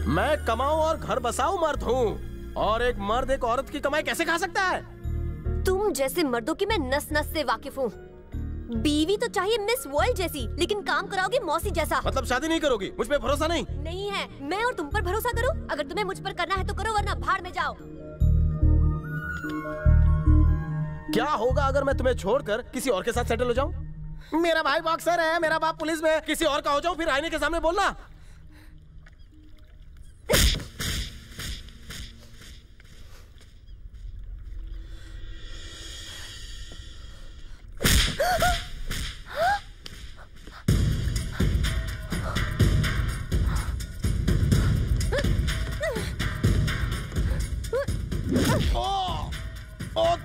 मैं कमाऊं और घर बसाऊं मर्द हूँ, और एक मर्द एक औरत की कमाई कैसे खा सकता है? तुम जैसे मर्दों की मैं नस नस से वाकिफ हूँ। बीवी तो चाहिए मिस वर्ल्ड जैसी, लेकिन काम कराओगी मौसी जैसा। मतलब शादी नहीं करोगी? मुझ पे भरोसा नहीं? नहीं है। मैं और तुम पर भरोसा करूँ? अगर तुम्हें मुझ पर करना है तो करो, वरना भाड़ में जाओ। क्या होगा अगर मैं तुम्हें छोड़कर किसी और के साथ सेटल हो जाऊं? मेरा भाई बॉक्सर है, मेरा बाप पुलिस में, किसी और का हो जाऊं फिर आईने के सामने बोलना।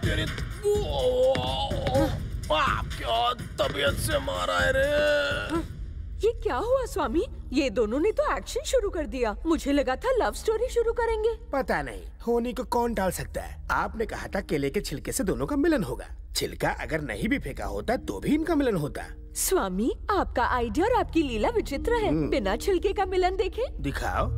तेरी क्या तबीयत से मारा है रे। ये क्या हुआ स्वामी? ये दोनों ने तो एक्शन शुरू कर दिया। मुझे लगा था लव स्टोरी शुरू करेंगे। पता नहीं, होने को कौन टाल सकता है। आपने कहा था केले के छिलके से दोनों का मिलन होगा। छिलका अगर नहीं भी फेंका होता तो भी इनका मिलन होता। स्वामी, आपका आइडिया और आपकी लीला विचित्र है। बिना छिलके का मिलन देखे। दिखाओ।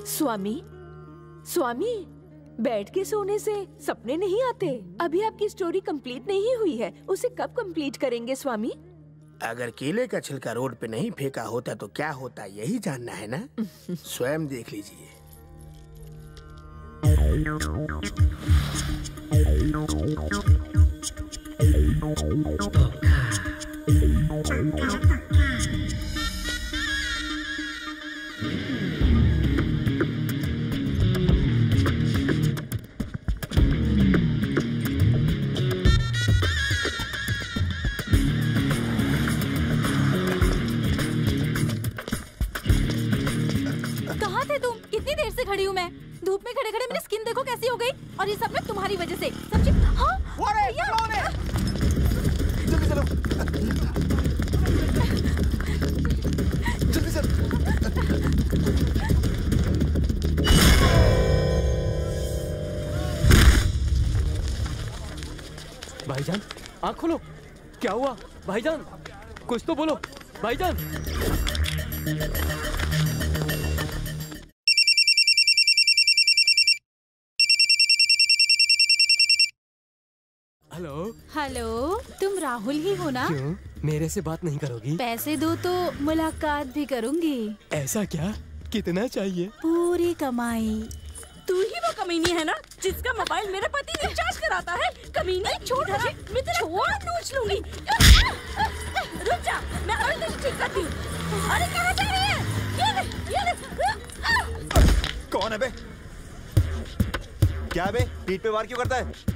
स्वामी, स्वामी, बैठ के सोने से सपने नहीं आते। अभी आपकी स्टोरी कंप्लीट नहीं हुई है, उसे कब कंप्लीट करेंगे स्वामी? अगर केले का छिलका रोड पे नहीं फेंका होता तो क्या होता, यही जानना है ना? स्वयं देख लीजिए। खड़ी हूँ मैं। धूप में खड़े खड़े मेरी स्किन देखो कैसी हो गई, और ये सब ना तुम्हारी वजह से। समझी? हाँ? जल्दी चलो। जल्दी चलो। भाईजान, आँख खोलो। क्या हुआ भाईजान? कुछ तो बोलो भाईजान। हेलो। हेलो, तुम राहुल ही हो ना? क्यों? मेरे से बात नहीं करोगी? पैसे दो तो मुलाकात भी करूंगी। ऐसा क्या? कितना चाहिए? पूरी कमाई। तू ही वो कमीनी है ना जिसका मोबाइल मेरे पति रिचार्ज कराता है? कमीनी, छोड़ मुझे, मैं तेरा फोन नोच लूंगी। रुक जा, मैं और तुझे ठीक करती हूँ। अरे कहाँ जा रही है? ये कौन है बे? क्या बे? पीठ पे वार क्यों करता है?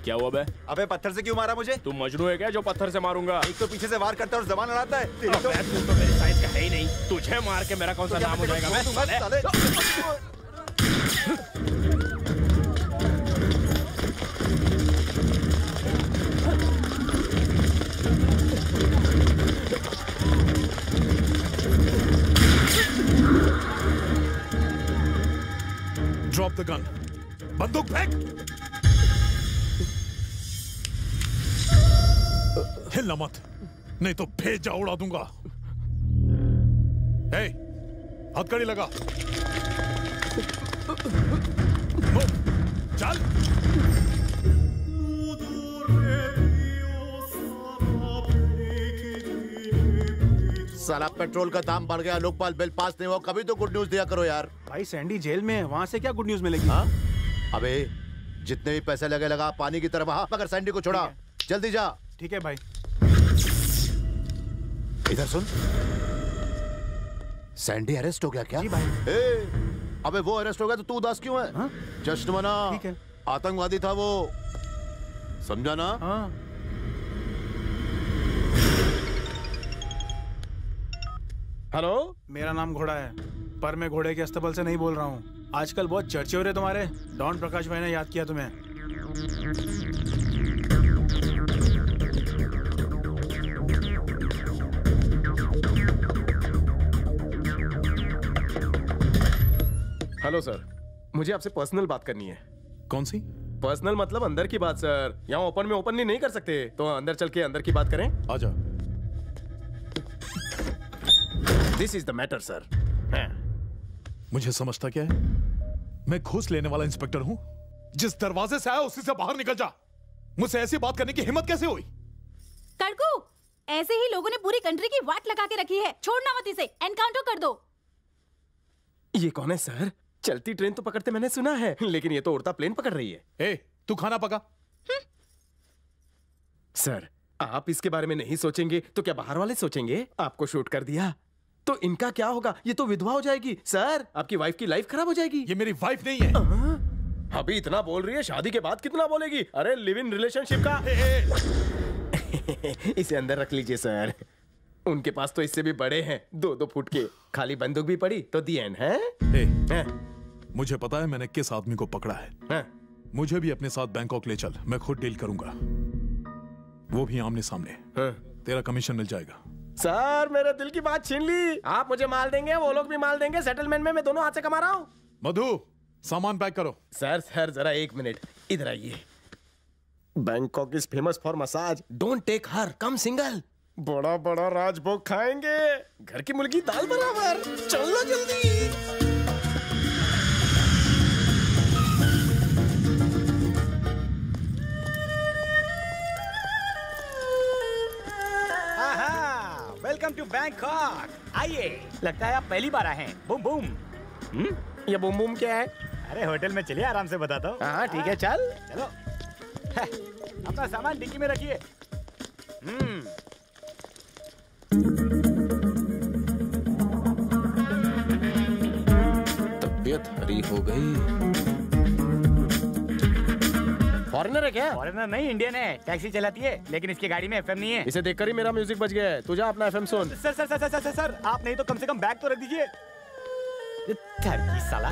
क्या हुआ बे? अबे पत्थर से क्यों मारा मुझे? तुम मजनू है क्या जो पत्थर से मारूंगा? एक तो पीछे से वार करता है और जबान लड़ाता है। तू तो मेरे साइज का है ही नहीं। तुझे मार के मेरा कौन सा नाम हो जाएगा? Drop the gun. बंदूक फेंक। हिलना मत, नहीं तो भेजा उड़ा दूंगा। हे, हथकड़ी लगा। चल। साला पेट्रोल का दाम बढ़ गया, लोकपाल बिल पास नहीं हुआ, कभी तो गुड न्यूज दिया करो यार। भाई सैंडी जेल में है, वहाँ से क्या गुड न्यूज मिलेगी? हाँ? अबे जितने भी पैसे लगे लगा, पानी की तरफ बहा, मगर सैंडी को छोड़ा। जल्दी जा। ठीक है भाई। इधर सुन, सैंडी अरेस्ट हो गया क्या? जी भाई। अबे वो अरेस्ट हो गया तो तू उदास क्यों है? हाँ? जश्न मना। ठीक है। आतंकवादी था वो, समझा ना? हेलो, मेरा नाम घोड़ा है, पर मैं घोड़े के अस्तबल से नहीं बोल रहा हूँ। आजकल बहुत चर्चे हो रहे तुम्हारे। डॉन प्रकाश भाई ने याद किया तुम्हें। हेलो सर, मुझे आपसे पर्सनल बात करनी है। कौन सी? पर्सनल मतलब अंदर की बात सर। यहाँ ओपन में ओपनली नहीं कर सकते, तो अंदर चल के अंदर की बात करें। आजा। This is the matter sir. मुझे समझता क्या है? मैं घूस लेने वाला इंस्पेक्टर हूँ। जिस दरवाजे से आया उसी से बाहर निकल जा। मुझसे ऐसी बात करने की हिम्मत कैसे हुई? तड़कू, ऐसे ही लोगों ने पूरी कंट्री की वाट लगा के रखी है। छोड़ना मत इसे, एनकाउंटर कर दो। ये कौन है सर? चलती ट्रेन तो पकड़ते मैंने सुना है, लेकिन ये तो उड़ता प्लेन पकड़ रही है। ए, तू खाना पका। सर, आप इसके बारे में नहीं सोचेंगे तो क्या बाहर वाले सोचेंगे? आपको शूट कर दिया तो इनका क्या होगा? ये तो विधवा हो जाएगी। सर, आपकी वाइफ की लाइफ खराब हो जाएगी। ये मेरी वाइफ नहीं है। अभी इतना बोल रही है, शादी के बाद कितना बोलेगी? अरे लिव इन रिलेशनशिप का। इसे अंदर रख लीजिए सर। उनके पास तो इससे भी बड़े हैं, 2-2 फुट के। खाली बंदूक भी पड़ी तो दी एंड है। मुझे पता है मैंने किस आदमी को पकड़ा है। मुझे भी अपने साथ बैंकॉक ले चल, मैं खुद डील करूंगा, वो भी आमने सामने। तेरा कमीशन मिल जाएगा। सर, मेरे दिल की बात छीन ली। आप मुझे माल देंगे, वो लोग भी माल देंगे। सेटलमेंट में मैं दोनों हाथ से कमा रहा हूँ। मधु, सामान पैक करो। सर जरा 1 मिनट इधर आइए। Bangkok is famous for massage. Don't take her, come single. बड़ा बड़ा राजभोग खाएंगे, घर की मुर्गी दाल बराबर। चलो जल्दी। Welcome to Bangkok. आइए, लगता है आप पहली बार आए हैं। Boom boom. ये बूम बूम क्या है? अरे होटल में चलिए, आराम से बताता हूँ। हाँ ठीक है, चल चलो। अपना सामान डिक्की में रखिए। तबीयत हरी हो गई। फॉरेनर है क्या? फॉरेनर नहीं, इंडियन है। टैक्सी चलाती है, लेकिन इसकी गाड़ी में एफएम नहीं है। इसे देखकर ही मेरा म्यूजिक बज गया है। तू जा अपना एफएम सुन। Sir sir sir sir sir sir, आप नहीं तो कम से कम बैग तो रख दीजिए। थर्की साला।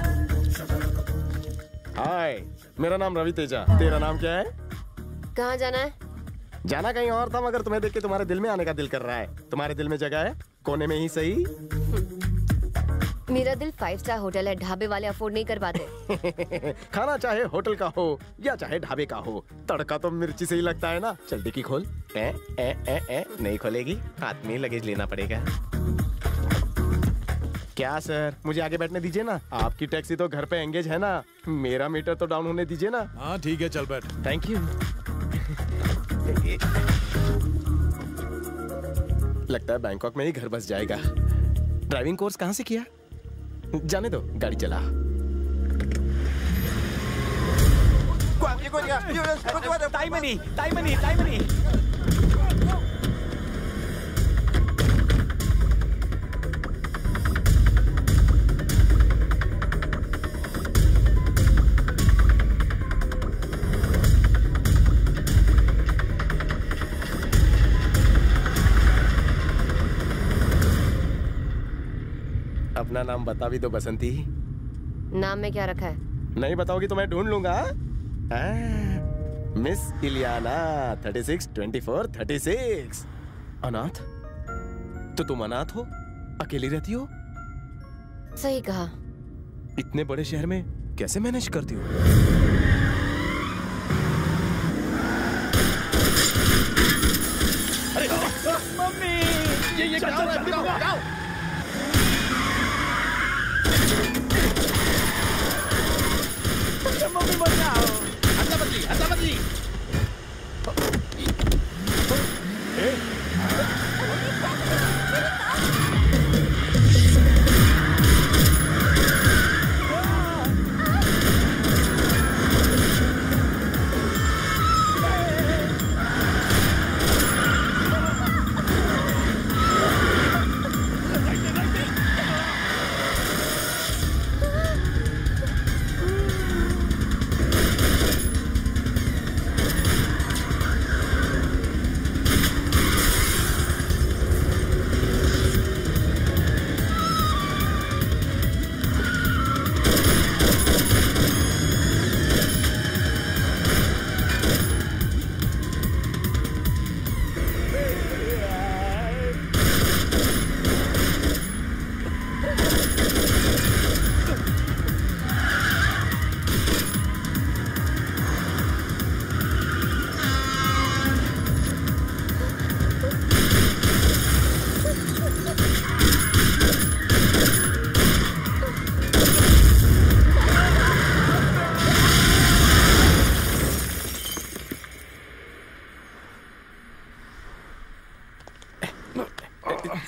हाय, मेरा नाम रवि तेजा। तेरा नाम क्या है? कहाँ जाना है? जाना कहीं और था, मगर तुम्हें देख के तुम्हारे दिल में आने का दिल कर रहा है। तुम्हारे दिल में जगह है? कोने में ही सही। मेरा दिल 5 स्टार होटल है, ढाबे वाले अफोर्ड नहीं कर पाते। खाना चाहे होटल का हो या चाहे ढाबे का हो, तड़का तो मिर्ची से ही लगता है ना। चल डिक्की खोल। नहीं खोलेगी, हाथ में लगेज लेना पड़ेगा। क्या सर, मुझे आगे बैठने दीजिए ना। आपकी टैक्सी तो घर पे एंगेज है ना। मेरा मीटर तो डाउन होने दीजिए ना। हाँ ठीक है, चल बैठ। Thank you. लगता है बैंकॉक में ही घर बस जाएगा। ड्राइविंग कोर्स कहाँ से किया? जाने दो, गाड़ी चला। अपना नाम बता भी दो बसंती। नाम में क्या रखा है? नहीं बताओगी तो मैं ढूंढ लूंगा। मिस इलियाना 36 24 36। अनाथ? तो तुम अनाथ हो? अकेली रहती हो? सही कहा। इतने बड़े शहर में कैसे मैनेज करती हो? अरे मम्मी, ये क्या हो रहा है? मम्मी मत जाओ। अदला बदली।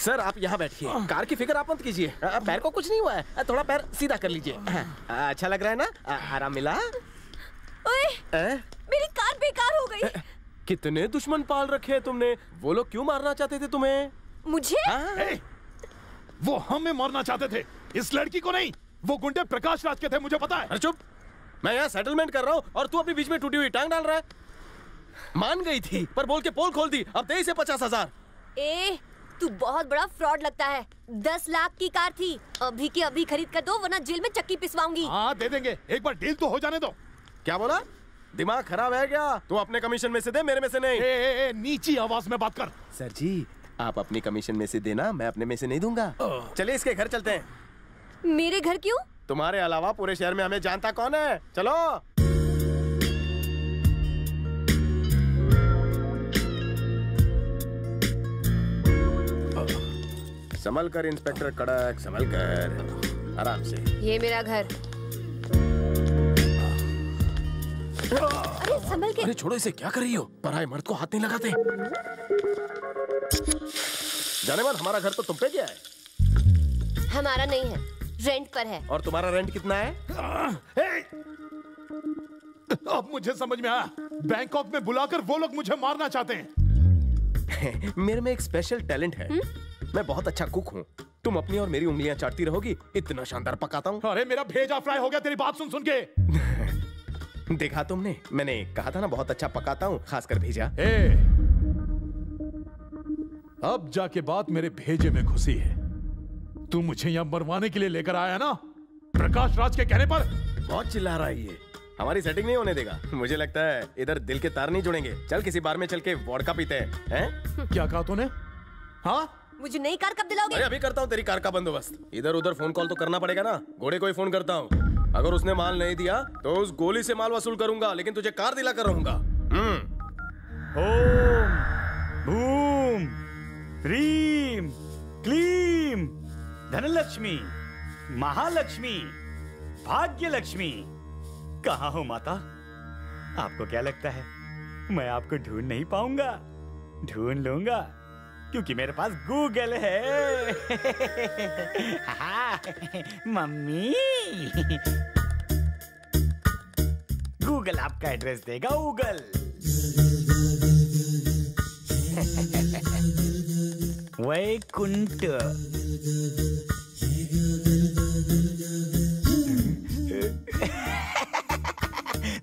सर आप यहाँ बैठिए, कार की फिक्र आप मत कीजिए। पैर को कुछ नहीं हुआ है, थोड़ा पैर सीधा कर लीजिए। अच्छा लग रहा है ना? आराम मिला? ओए, मेरी कार बेकार हो गई। कितने दुश्मन पाल रखे हैं तुमने? वो लोग क्यों मारना चाहते थे तुम्हें? मुझे? वो हमें मारना चाहते थे, इस लड़की को नहीं। वो गुंडे प्रकाश राज के थे, मुझे पता है। अरे चुप, मैं यहाँ सेटलमेंट कर रहा हूँ और तू अपने बीच में टूटी हुई टांग डाल रहा है। मान गई थी पर बोल के पोल खोल दी, अब दे इसे 50,000। तू बहुत बड़ा फ्रॉड लगता है। 10 लाख की कार थी, अभी की अभी खरीद कर दो वरना जेल में चक्की पिसवाऊंगी। हाँ दे देंगे, एक बार डील तो हो जाने दो। क्या बोला? दिमाग खराब है क्या? तू अपने कमीशन में से दे, मेरे में से नहीं। नीची आवाज में बात कर। सर जी आप अपनी कमीशन में से देना, मैं अपने में से नहीं दूंगा। चलिए इसके घर चलते हैं। मेरे घर क्यों? तुम्हारे अलावा पूरे शहर में हमें जानता कौन है? चलो। संभल कर इंस्पेक्टर कड़क, संभल कर, आराम से। ये मेरा घर। अरे संभल के। अरे छोड़ो इसे, क्या कर रही हो? पराये मर्द को हाथ नहीं लगाते। जाने बाद हमारा घर तो तुम पे गया है। हमारा नहीं है, रेंट पर है। और तुम्हारा रेंट कितना है? अब मुझे समझ में आया, बैंकॉक में बुलाकर वो लोग मुझे मारना चाहते हैं। मेरे में एक स्पेशल टैलेंट है। मैं बहुत अच्छा कुक हूँ। तुम अपनी और मेरी उंगलियां चाटती रहोगी, इतना शानदार पकाता हूँ। अरे मेरा भेजा फ्राई हो गया तेरी बात सुन सुन के। देखा तुमने, मैंने कहा था ना बहुत अच्छा पकाता हूँ, खासकर भेजा। अब जाके बात मेरे भेजे में घुसी है। तू मुझे यहाँ मरवाने के लिए लेकर आया ना, प्रकाश राज के कहने पर। बहुत चिल्ला रहा है ये, हमारी सेटिंग नहीं होने देगा। मुझे लगता है इधर दिल के तार नहीं जुड़ेंगे। चल किसी बार में चल के वोडका पीते हैं। क्या कहा तूने? हाँ मुझे नई कार कब दिलाओगे? अरे अभी करता हूँ तेरी कार का बंदोबस्त। इधर उधर फोन कॉल तो करना पड़ेगा ना। घोड़े को ही फोन करता हूँ, अगर उसने माल नहीं दिया तो उस गोली से माल वसूल करूंगा, लेकिन तुझे कार दिला कर रहूंगा। ओम भूम ह्रीम क्लीम धनलक्ष्मी महालक्ष्मी भाग्यलक्ष्मी। कहाँ हो माता? आपको क्या लगता है मैं आपको ढूंढ नहीं पाऊंगा? ढूंढ लूंगा, क्योंकि मेरे पास गूगल है। मम्मी गूगल आपका एड्रेस देगा। गूगल वैकुंठ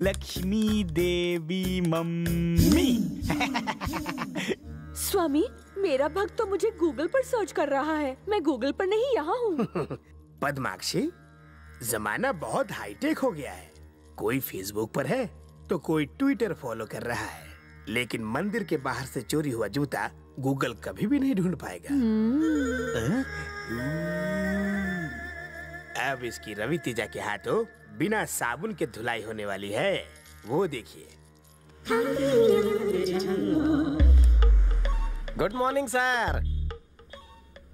लक्ष्मी देवी मम्मी। स्वामी मेरा भक्त तो मुझे गूगल पर सर्च कर रहा है, मैं गूगल पर नहीं यहाँ हूँ। पद्माक्षी, जमाना बहुत हाईटेक हो गया है। कोई फेसबुक पर है तो कोई ट्विटर फॉलो कर रहा है, लेकिन मंदिर के बाहर से चोरी हुआ जूता गूगल कभी भी नहीं ढूंढ पाएगा। अब इसकी रवि तेजा के हाथों बिना साबुन के धुलाई होने वाली है, वो देखिए। Good morning sir.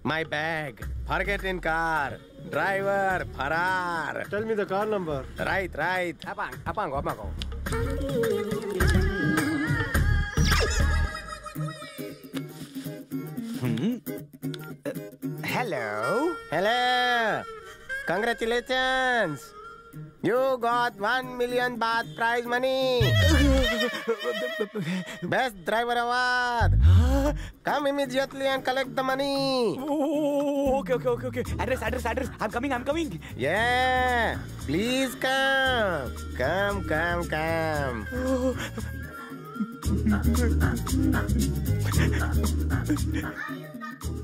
My bag forget in car, driver फरार। Tell me the car number. Right right. अपांगो। Hello Congratulations! You got 1 million baht prize money. Best driver award. Come immediately and collect the money. Okay. Address. I'm coming. Yeah. Please come.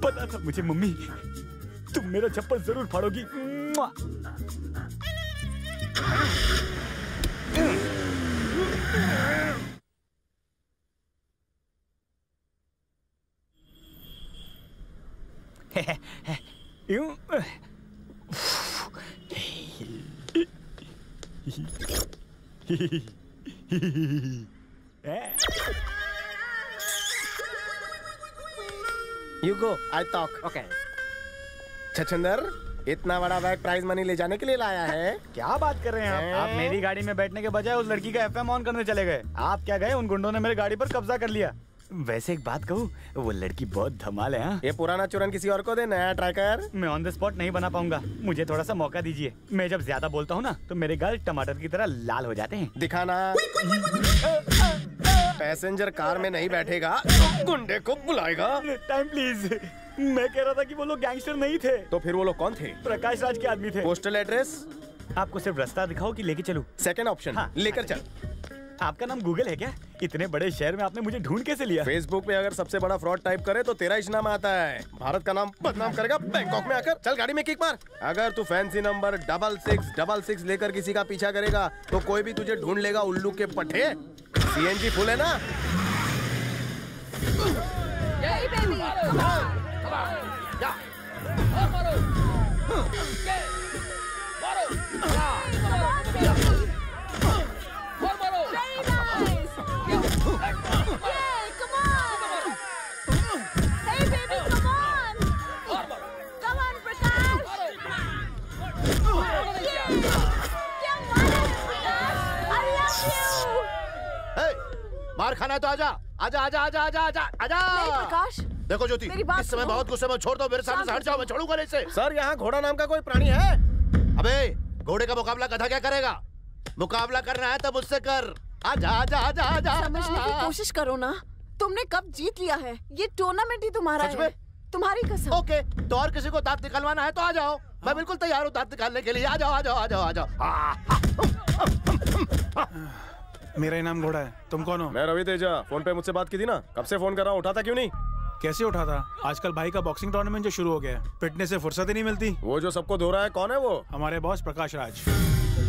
पता था मुझे mummy, तुम मेरा चप्पल जरूर फाड़ोगी। You go, I talk. Okay. छछंदर, इतना बड़ा bag prize money ले जाने के लिए लाया है? क्या बात कर रहे हैं आप? मेरी गाड़ी में बैठने के बजाय उस लड़की का FM ऑन करने चले गए। आप क्या गए? उन गुंडों ने मेरी गाड़ी पर कब्जा कर लिया। वैसे एक बात कहूँ, वो लड़की बहुत धमाल है। हाँ? ये पुराना चूरन किसी और को दे, नया ट्राई कर। मैं ऑन द स्पॉट नहीं बना पाऊंगा, मुझे थोड़ा सा मौका दीजिए। मैं जब ज्यादा बोलता हूँ ना तो मेरे गाल टमाटर की तरह लाल हो जाते हैं। दिखाना। पैसेंजर कार में नहीं बैठेगा, गुंडे को बुलाएगा। Time please. मैं कह रहा था कि वो लोग गैंगस्टर नहीं थे। तो फिर वो लोग कौन थे? प्रकाश राज के आदमी थे। Postal address? आपको सिर्फ रास्ता दिखाओ कि लेके चलूं? Second option. हाँ, लेकर चल। आपका नाम गूगल है क्या? इतने बड़े शहर में आपने मुझे ढूंढ कैसे लिया? फेसबुक पे अगर सबसे बड़ा फ्रॉड टाइप करे तो तेरा ही नाम आता है। भारत का नाम बदनाम करेगा बैंकॉक में आकर। चल गाड़ी में किक मार। अगर तू फैंसी नंबर 6666 लेकर किसी का पीछा करेगा तो कोई भी तुझे ढूंढ लेगा उल्लू के पट्टे। सीएनजी फुल है ना? मार खाना है तो आजा आजा आजा आजा आजा आजा आजा। नहीं प्रकाश, देखो ज्योति, इस समय बहुत गुस्से में, छोड़ दो मेरे सामने से, हट जाओ, मैं छोड़ूंगा नहीं इसे। सर यहाँ घोड़ा नाम का कोई प्राणी है? अबे घोड़े का मुकाबला गधा क्या करेगा? मुकाबला करना है तो मुझसे कर। आजा आजा आजा आजा। समझने की कोशिश करो ना, तुमने कब जीत लिया है? ये टूर्नामेंट ही तुम्हारा है। तुम्हारी कसम। ओके, तो और किसी को दांत निकलवाना है तो आ जाओ, मैं बिल्कुल तैयार हूँ दांत निकालने के लिए। आ जाओ आ जाओ आ जाओ आ जाओ। मेरा इनाम घोड़ा है। तुम कौन हो? मैं रवि तेजा। फोन पे मुझसे बात की थी ना, कब से फोन कर रहा हूँ, उठाता क्यों नहीं? कैसे उठा था? आजकल भाई का बॉक्सिंग टूर्नामेंट जो शुरू हो गया है, पिटने से फुर्सत ही नहीं मिलती। वो जो सबको धो रहा है कौन है वो? हमारे बॉस प्रकाश राज।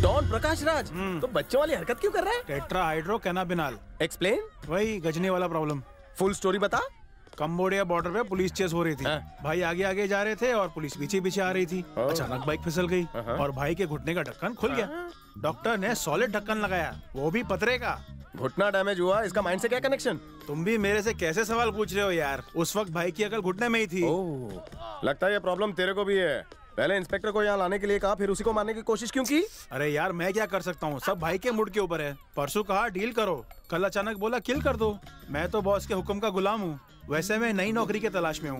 डॉन प्रकाश राज? तो बच्चों वाली हरकत क्यों कर रहा है? Tetrahydrocannabinol. एक्सप्लेन। वही गजनी वाला प्रॉब्लम। फुल स्टोरी बता। कंबोडिया बॉर्डर पे पुलिस चेस हो रही थी। भाई आगे आगे जा रहे थे और पुलिस पीछे पीछे आ रही थी। अचानक बाइक फिसल गई और भाई के घुटने का ढक्कन खुल गया। डॉक्टर ने सॉलिड ढक्कन लगाया, वो भी पतरे का। घुटना डैमेज हुआ, इसका माइंड से क्या कनेक्शन? तुम भी मेरे से कैसे सवाल पूछ रहे हो यार? उस वक्त भाई की अकल घुटने में ही थी। लगता है ये प्रॉब्लम तेरे को भी है। पहले इंस्पेक्टर को यहाँ लाने के लिए कहा, फिर उसी को मारने की कोशिश क्यों की? अरे यार मैं क्या कर सकता हूँ, सब भाई के मूड के ऊपर है। परसों कहा डील करो, कल अचानक बोला किल कर दो। मैं तो बॉस के हुक्म का गुलाम हूँ। वैसे मैं नई नौकरी के तलाश में हूँ।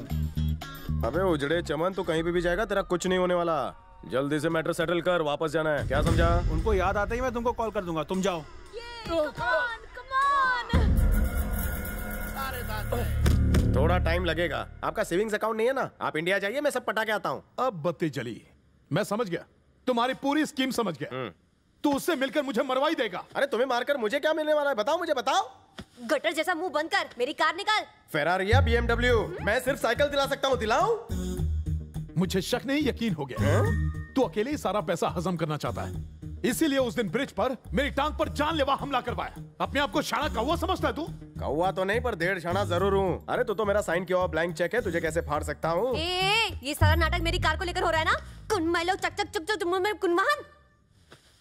अबे उजड़े चमन, तो कहीं भी जाएगा तेरा कुछ नहीं होने वाला। जल्दी से मैटर सेटल कर, वापस जाना है, क्या समझा? उनको याद आते ही मैं तुमको कॉल कर दूंगा, तुम जाओ। थोड़ा टाइम लगेगा। आपका सेविंग्स अकाउंट नहीं है ना? आप इंडिया जाइए, मैं सब पटा के आता हूँ। अब बत्ती जली। मैं समझ गया, तुम्हारी पूरी स्कीम समझ गया। तू उससे मिलकर मुझे मरवा ही देगा। अरे तुम्हें मारकर मुझे क्या मिलने वाला है? बताओ मुझे, बताओ। गटर जैसा मुंह बंद कर, मेरी कार निकाल। फेरारी या BMW? मैं सिर्फ साइकिल दिला सकता हूँ, दिलाऊं? मुझे शक नहीं, यकीन हो गया। तू अकेले ही सारा पैसा हजम करना चाहता है, इसीलिए उस दिन ब्रिज पर मेरी टांग पर जानलेवा हमला करवाया। अपने आप को शाना कौवा समझता है तू? कौवा तो नहीं, पर 1.5 शाना जरूर हूँ। अरे तू तो मेरा साइन किया हुआ ब्लैंक चेक है, तुझे कैसे फाड़ सकता हूँ? ये सारा नाटक मेरी कार को लेकर हो रहा है ना? कुनमाइलो चक चक चुक चुक मुंह में कुनवाहन।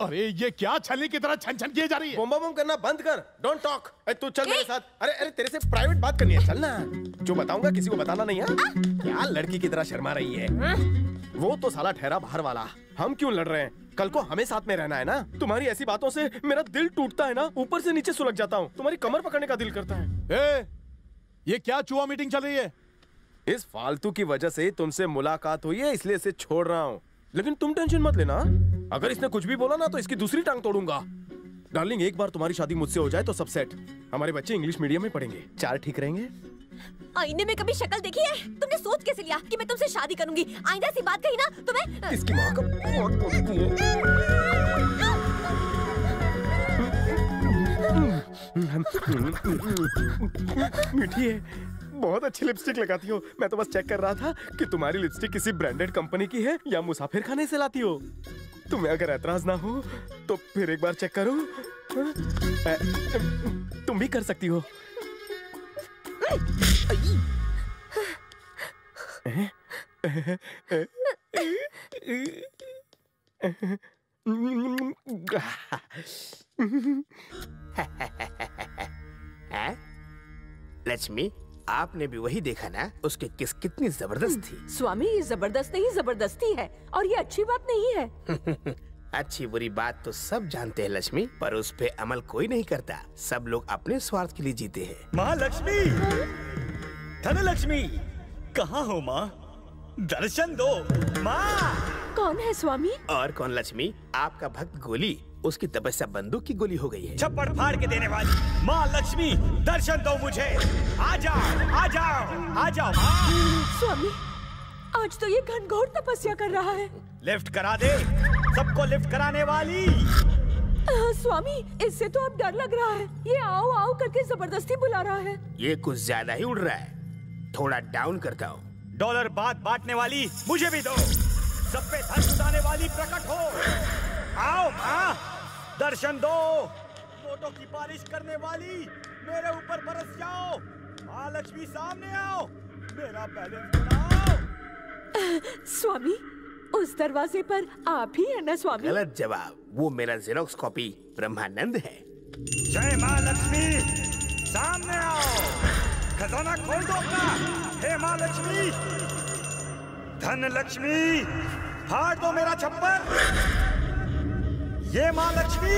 अरे ये क्या छलनी की तरह छन छन किए जा रही है? बम बम करना बंद कर, डोंट टॉक। तू चल मेरे साथ। अरे अरे तेरे से प्राइवेट बात करनी है, चल ना। जो बताऊंगा किसी को बताना नहीं है। क्या लड़की की तरह शर्मा रही है? वो तो साला ठहरा बाहर वाला, हम क्यों लड़ रहे हैं? कल को हमें साथ में रहना है ना। तुम्हारी ऐसी बातों से मेरा दिल टूटता है ना, ऊपर से नीचे सुलग जाता हूँ। तुम्हारी कमर पकड़ने का दिल करता है। ये क्या चुआ मीटिंग चल रही है? इस फालतू की वजह से तुमसे मुलाकात हुई है, इसलिए इसे छोड़ रहा हूँ। लेकिन तुम टेंशन मत लेना, अगर इसने कुछ भी बोला ना तो इसकी दूसरी टांग तोड़ूंगा। डार्लिंग, एक बार तुम्हारी शादी मुझसे हो जाए तो सब सेट। हमारे बच्चे इंग्लिश मीडियम में पढ़ेंगे, 4 ठीक रहेंगे। आईने में कभी शक्ल देखी है? तुमने सोच कैसे लिया कि मैं तुमसे शादी करूंगी? आईना सी बात कही ना तुम्हें? इसकी माँ का बहुत बोलती है। मीठी है, बहुत अच्छी लिपस्टिक लगाती हो। मैं तो बस चेक कर रहा था कि तुम्हारी लिपस्टिक किसी ब्रांडेड कंपनी की है या मुसाफिर खाने से लाती हो। तुम्हें अगर ऐतराज ना हो तो फिर एक बार चेक करो। तुम भी कर सकती हो। लक्ष्मी, आपने भी वही देखा ना, उसकी किस कितनी जबरदस्त थी। स्वामी, ये जबरदस्त नहीं, जबरदस्ती है और ये अच्छी बात नहीं है। अच्छी बुरी बात तो सब जानते हैं लक्ष्मी, पर उस पे अमल कोई नहीं करता। सब लोग अपने स्वार्थ के लिए जीते हैं। महालक्ष्मी, धनलक्ष्मी, कहाँ हो माँ? दर्शन दो माँ। कौन है स्वामी? और कौन लक्ष्मी, आपका भक्त गोली, उसकी तपस्या बंदूक की गोली हो गई है। छप्पड़ फाड़ के देने वाली माँ लक्ष्मी, दर्शन दो मुझे। आ जाओ, आ जाओ, आ जाओ माँ। स्वामी, आज तो ये घनघोर तपस्या कर रहा है। लिफ्ट करा दे, सबको लिफ्ट कराने वाली। स्वामी, इससे तो अब डर लग रहा है। ये आओ आओ करके जबरदस्ती बुला रहा है। ये कुछ ज्यादा ही उड़ रहा है, थोड़ा डाउन करता हूँ। डॉलर बात बांटने वाली मुझे भी दो। सब पे धन जुटाने वाली प्रकट हो। आओ माँ, दर्शन दो। नोटों की पालिश करने वाली मेरे ऊपर बरस जाओ। महालक्ष्मी सामने आओ, मेरा बैलेंस बढ़ाओ। स्वामी, उस दरवाजे पर आप ही है ना स्वामी? गलत जवाब, वो मेरा जेरोक्स कॉपी ब्रह्मानंद है। जय महालक्ष्मी, सामने आओ। खजाना खोल दो अपना। हे महालक्ष्मी, धन लक्ष्मी, फाड़ दो मेरा छप्पर। ये महालक्ष्मी।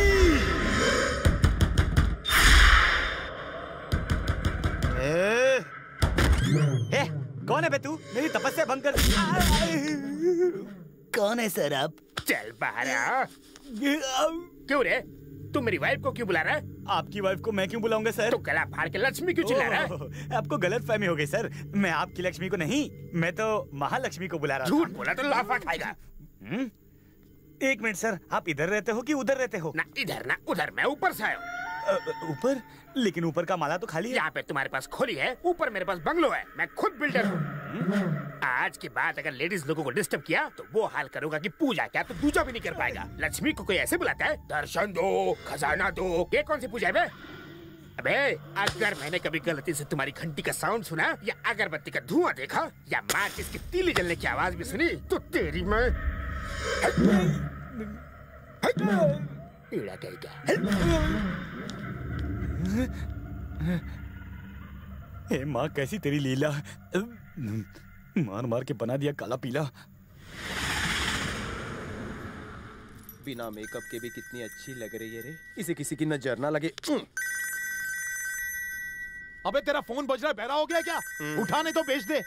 कौन है बे तू? मेरी तपस्या भंग कर। कौन है सर आप? चल बाहर आ। क्यों रे, तू मेरी वाइफ को क्यों बुला रहा है? आपकी वाइफ को मैं क्यों बुलाऊंगा सर? तो गला फाड़ के लक्ष्मी क्यों चिल्ला रहा है? आपको गलत फहमी हो गई सर। मैं आपकी लक्ष्मी को नहीं, मैं तो महालक्ष्मी को बुला रहा था। झूठ बोला तो लाफा खाएगा। एक मिनट सर, आप इधर रहते हो कि उधर रहते हो? ना इधर ना उधर, मैं ऊपर से आया हूँ। ऊपर? लेकिन ऊपर का माला तो खाली है। यहाँ पे तुम्हारे पास खोली है, ऊपर मेरे पास बंगलो है। मैं खुद बिल्डर हूँ। आज के बाद अगर लेडीज लोगों को डिस्टर्ब किया तो वो हाल करूंगा कि पूजा क्या तो दूजा भी नहीं कर पाएगा। लक्ष्मी को कोई ऐसे बुलाता है, दर्शन दो, खजाना दो। ये कौन सी पूजा है बे? अबे, अगर मैंने कभी गलती से तुम्हारी घंटी का साउंड सुना या अगरबत्ती का धुआं देखा या माचिस की तीली जलने की आवाज भी सुनी तो तेरी मैं ईड़ा हे माँ, कैसी तेरी लीला। मार मार के बना दिया काला पीला। बिना मेकअप के भी कितनी अच्छी लग रही है रे। इसे किसी की नजर ना लगे। अबे तेरा फोन बज रहा है, बहरा हो गया क्या? उठाने तो बेच दे।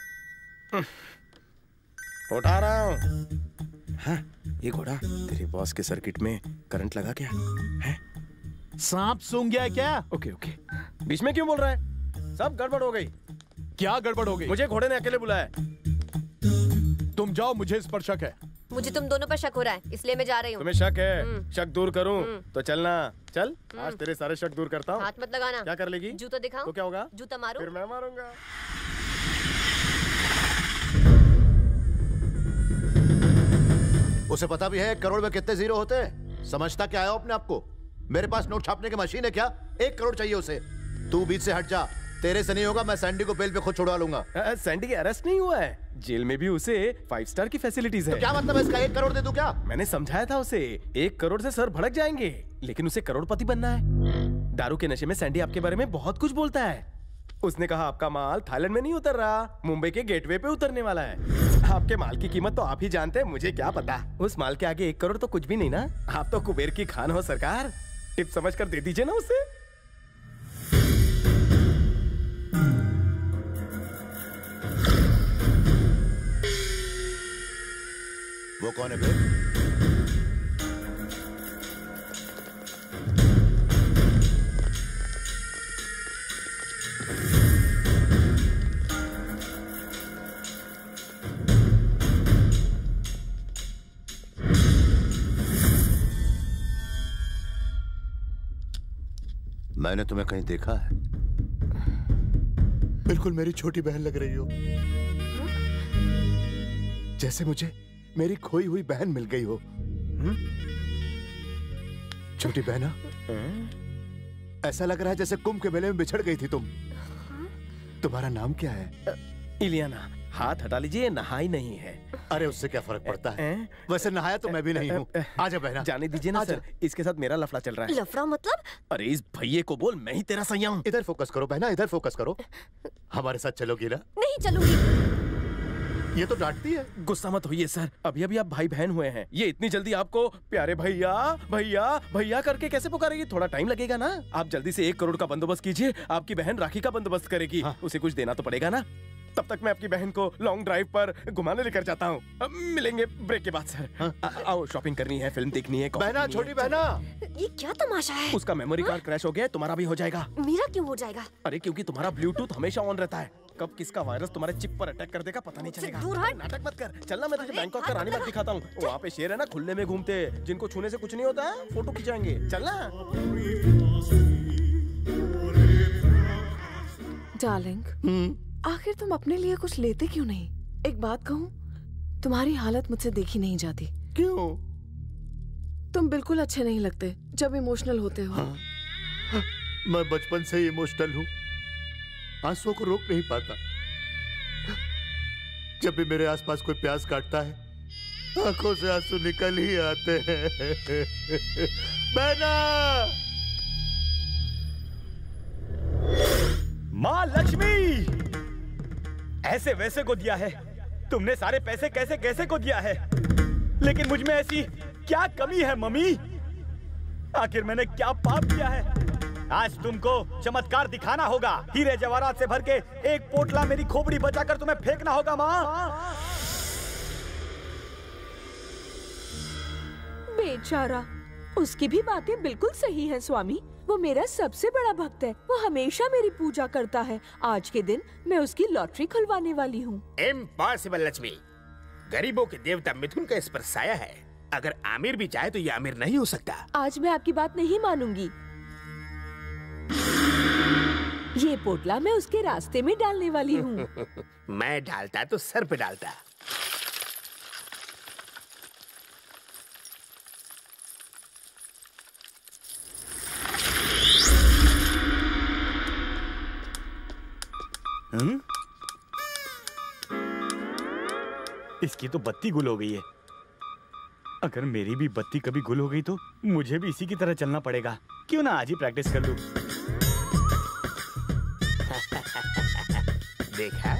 उठा रहा हूँ। हाँ, ये घोड़ा तेरे बॉस के सर्किट में करंट लगा क्या है? सांप सूंघ गया क्या? ओके ओके, बीच में क्यों बोल रहा है? सब गड़बड़ हो गई। क्या गड़बड़ हो गई? मुझे घोड़े ने अकेले बुलाया। तुम जाओ, मुझे इस पर शक है। मुझे तुम दोनों पर शक हो रहा है, इसलिए मैं जा रही हूँ। तुम्हें शक है? शक दूर करूं तो चलना। चल, आज तेरे सारे शक दूर करता हूँ। हाथ मत लगाना। क्या कर लेगी? जूता दिखाओ। तो क्या होगा? जूता मारो। फिर मैं मारूंगा। उसे पता भी है 1 करोड़ में कितने जीरो होते हैं? समझता क्या है अपने आप को? मेरे पास नोट छापने की मशीन है क्या? 1 करोड़ चाहिए उसे। तू बीच से हट जा, तेरे से नहीं होगा। मैं सैंडी को बेल पे खुद छुड़वा लूंगा। सैंडी अरेस्ट नहीं हुआ है, जेल में भी उसे 5 स्टार की फैसिलिटीज है। तो क्या मतलब है इसका? 1 करोड़ दे दूं क्या? मैंने समझाया था उसे, 1 करोड़ से सर भड़क जाएंगे, लेकिन उसे करोड़पति बनना है। दारू के नशे में सैंडी आपके बारे में बहुत कुछ बोलता है। उसने कहा आपका माल थाईलैंड में नहीं उतर रहा, मुंबई के गेटवे पे उतरने वाला है। आपके माल की कीमत तो आप ही जानते हैं, मुझे क्या पता। उस माल के आगे 1 करोड़ तो कुछ भी नहीं ना। आप तो कुबेर की खान हो सरकार, टिप समझ कर दे दीजिए ना उसे। वो कौन है बे? मैंने तुम्हें कहीं देखा है? बिल्कुल मेरी छोटी बहन लग रही हो, जैसे मुझे मेरी खोई हुई बहन मिल गई हो। छोटी बहना, ऐसा लग रहा है जैसे कुंभ के मेले में बिछड़ गई थी तुम। तुम्हारा नाम क्या है? इलियाना। हाथ हटा लीजिए, नहाई नहीं है। अरे उससे क्या फर्क पड़ता है? वैसे नहाया तो मैं भी नहीं हूँ। आजा बहना। जाने दीजिए ना सर, इसके साथ मेरा लफड़ा चल रहा है। लफड़ा मतलब? अरे इस भैये को बोल, मैं ही तेरा सैया हूँ। इधर फोकस करो बहना, इधर फोकस करो। हमारे साथ चलोगी ना? नहीं चलूंगी। ये तो डांटती है। गुस्सा मत होइए सर, अभी अभी आप भाई बहन हुए हैं। ये इतनी जल्दी आपको प्यारे भैया भैया भैया करके कैसे पुकारेगी? थोड़ा टाइम लगेगा ना। आप जल्दी से 1 करोड़ का बंदोबस्त कीजिए, आपकी बहन राखी का बंदोबस्त करेगी। उसे कुछ देना तो पड़ेगा ना। तब तक मैं आपकी बहन को लॉन्ग ड्राइव पर घुमाने लेकर जाता हूँ। मिलेंगे ब्रेक के बाद सर। आओ, शॉपिंग करनी है, फिल्म देखनी है। बहना, छोटी बहना, ये क्या तमाशा है? उसका मेमोरी कार्ड क्रैश हो गया है, तुम्हारा भी हो जाएगा। मेरा क्यों हो जाएगा? अरे क्योंकि तुम्हारा ब्लूटूथ हमेशा ऑन रहता है। कब किसका वायरस तुम्हारे चिप पर अटैक कर देगा पता नहीं चलेगा। दूर हट। नाटक मत कर, चलना मैं तुझे बैंकॉक का रानी बाग दिखाता हूँ। वहाँ पे शेर है ना, खुले में घूमते, जिनको छूने से कुछ नहीं होता है, फोटो खिंचाएंगे। चलना। डार्लिंग, आखिर तुम अपने लिए कुछ लेते क्यों नहीं? एक बात कहूँ, तुम्हारी हालत मुझसे देखी नहीं जाती। क्यों? तुम बिल्कुल अच्छे नहीं लगते जब इमोशनल होते हो। मैं बचपन से ही इमोशनल हूँ, आंसुओं को रोक नहीं पाता। जब भी मेरे आसपास कोई प्यास काटता है, आंखों से आंसू निकल ही आते हैं। बहना! माँ लक्ष्मी, ऐसे वैसे को दिया है तुमने, सारे पैसे कैसे कैसे को दिया है, लेकिन मुझ में ऐसी क्या कमी है मम्मी? आखिर मैंने क्या पाप किया है? आज तुमको चमत्कार दिखाना होगा। हीरे जवाहरात से भर के एक पोटला मेरी खोपड़ी बचाकर तुम्हें फेंकना होगा माँ। बेचारा, उसकी भी बातें बिल्कुल सही है स्वामी। वो मेरा सबसे बड़ा भक्त है, वो हमेशा मेरी पूजा करता है। आज के दिन मैं उसकी लॉटरी खुलवाने वाली हूँ। इम्पॉसिबल लक्ष्मी, गरीबों के देवता मिथुन का इस पर साया है। अगर आमिर भी चाहे तो ये आमिर नहीं हो सकता। आज मैं आपकी बात नहीं मानूंगी। ये पोटला मैं उसके रास्ते में डालने वाली हूँ। मैं डालता तो सर पे डालता। इसकी तो बत्ती गुल हो गई है। अगर मेरी भी बत्ती कभी गुल हो गई तो मुझे भी इसी की तरह चलना पड़ेगा। क्यों ना आज ही प्रैक्टिस कर लूं। देखा,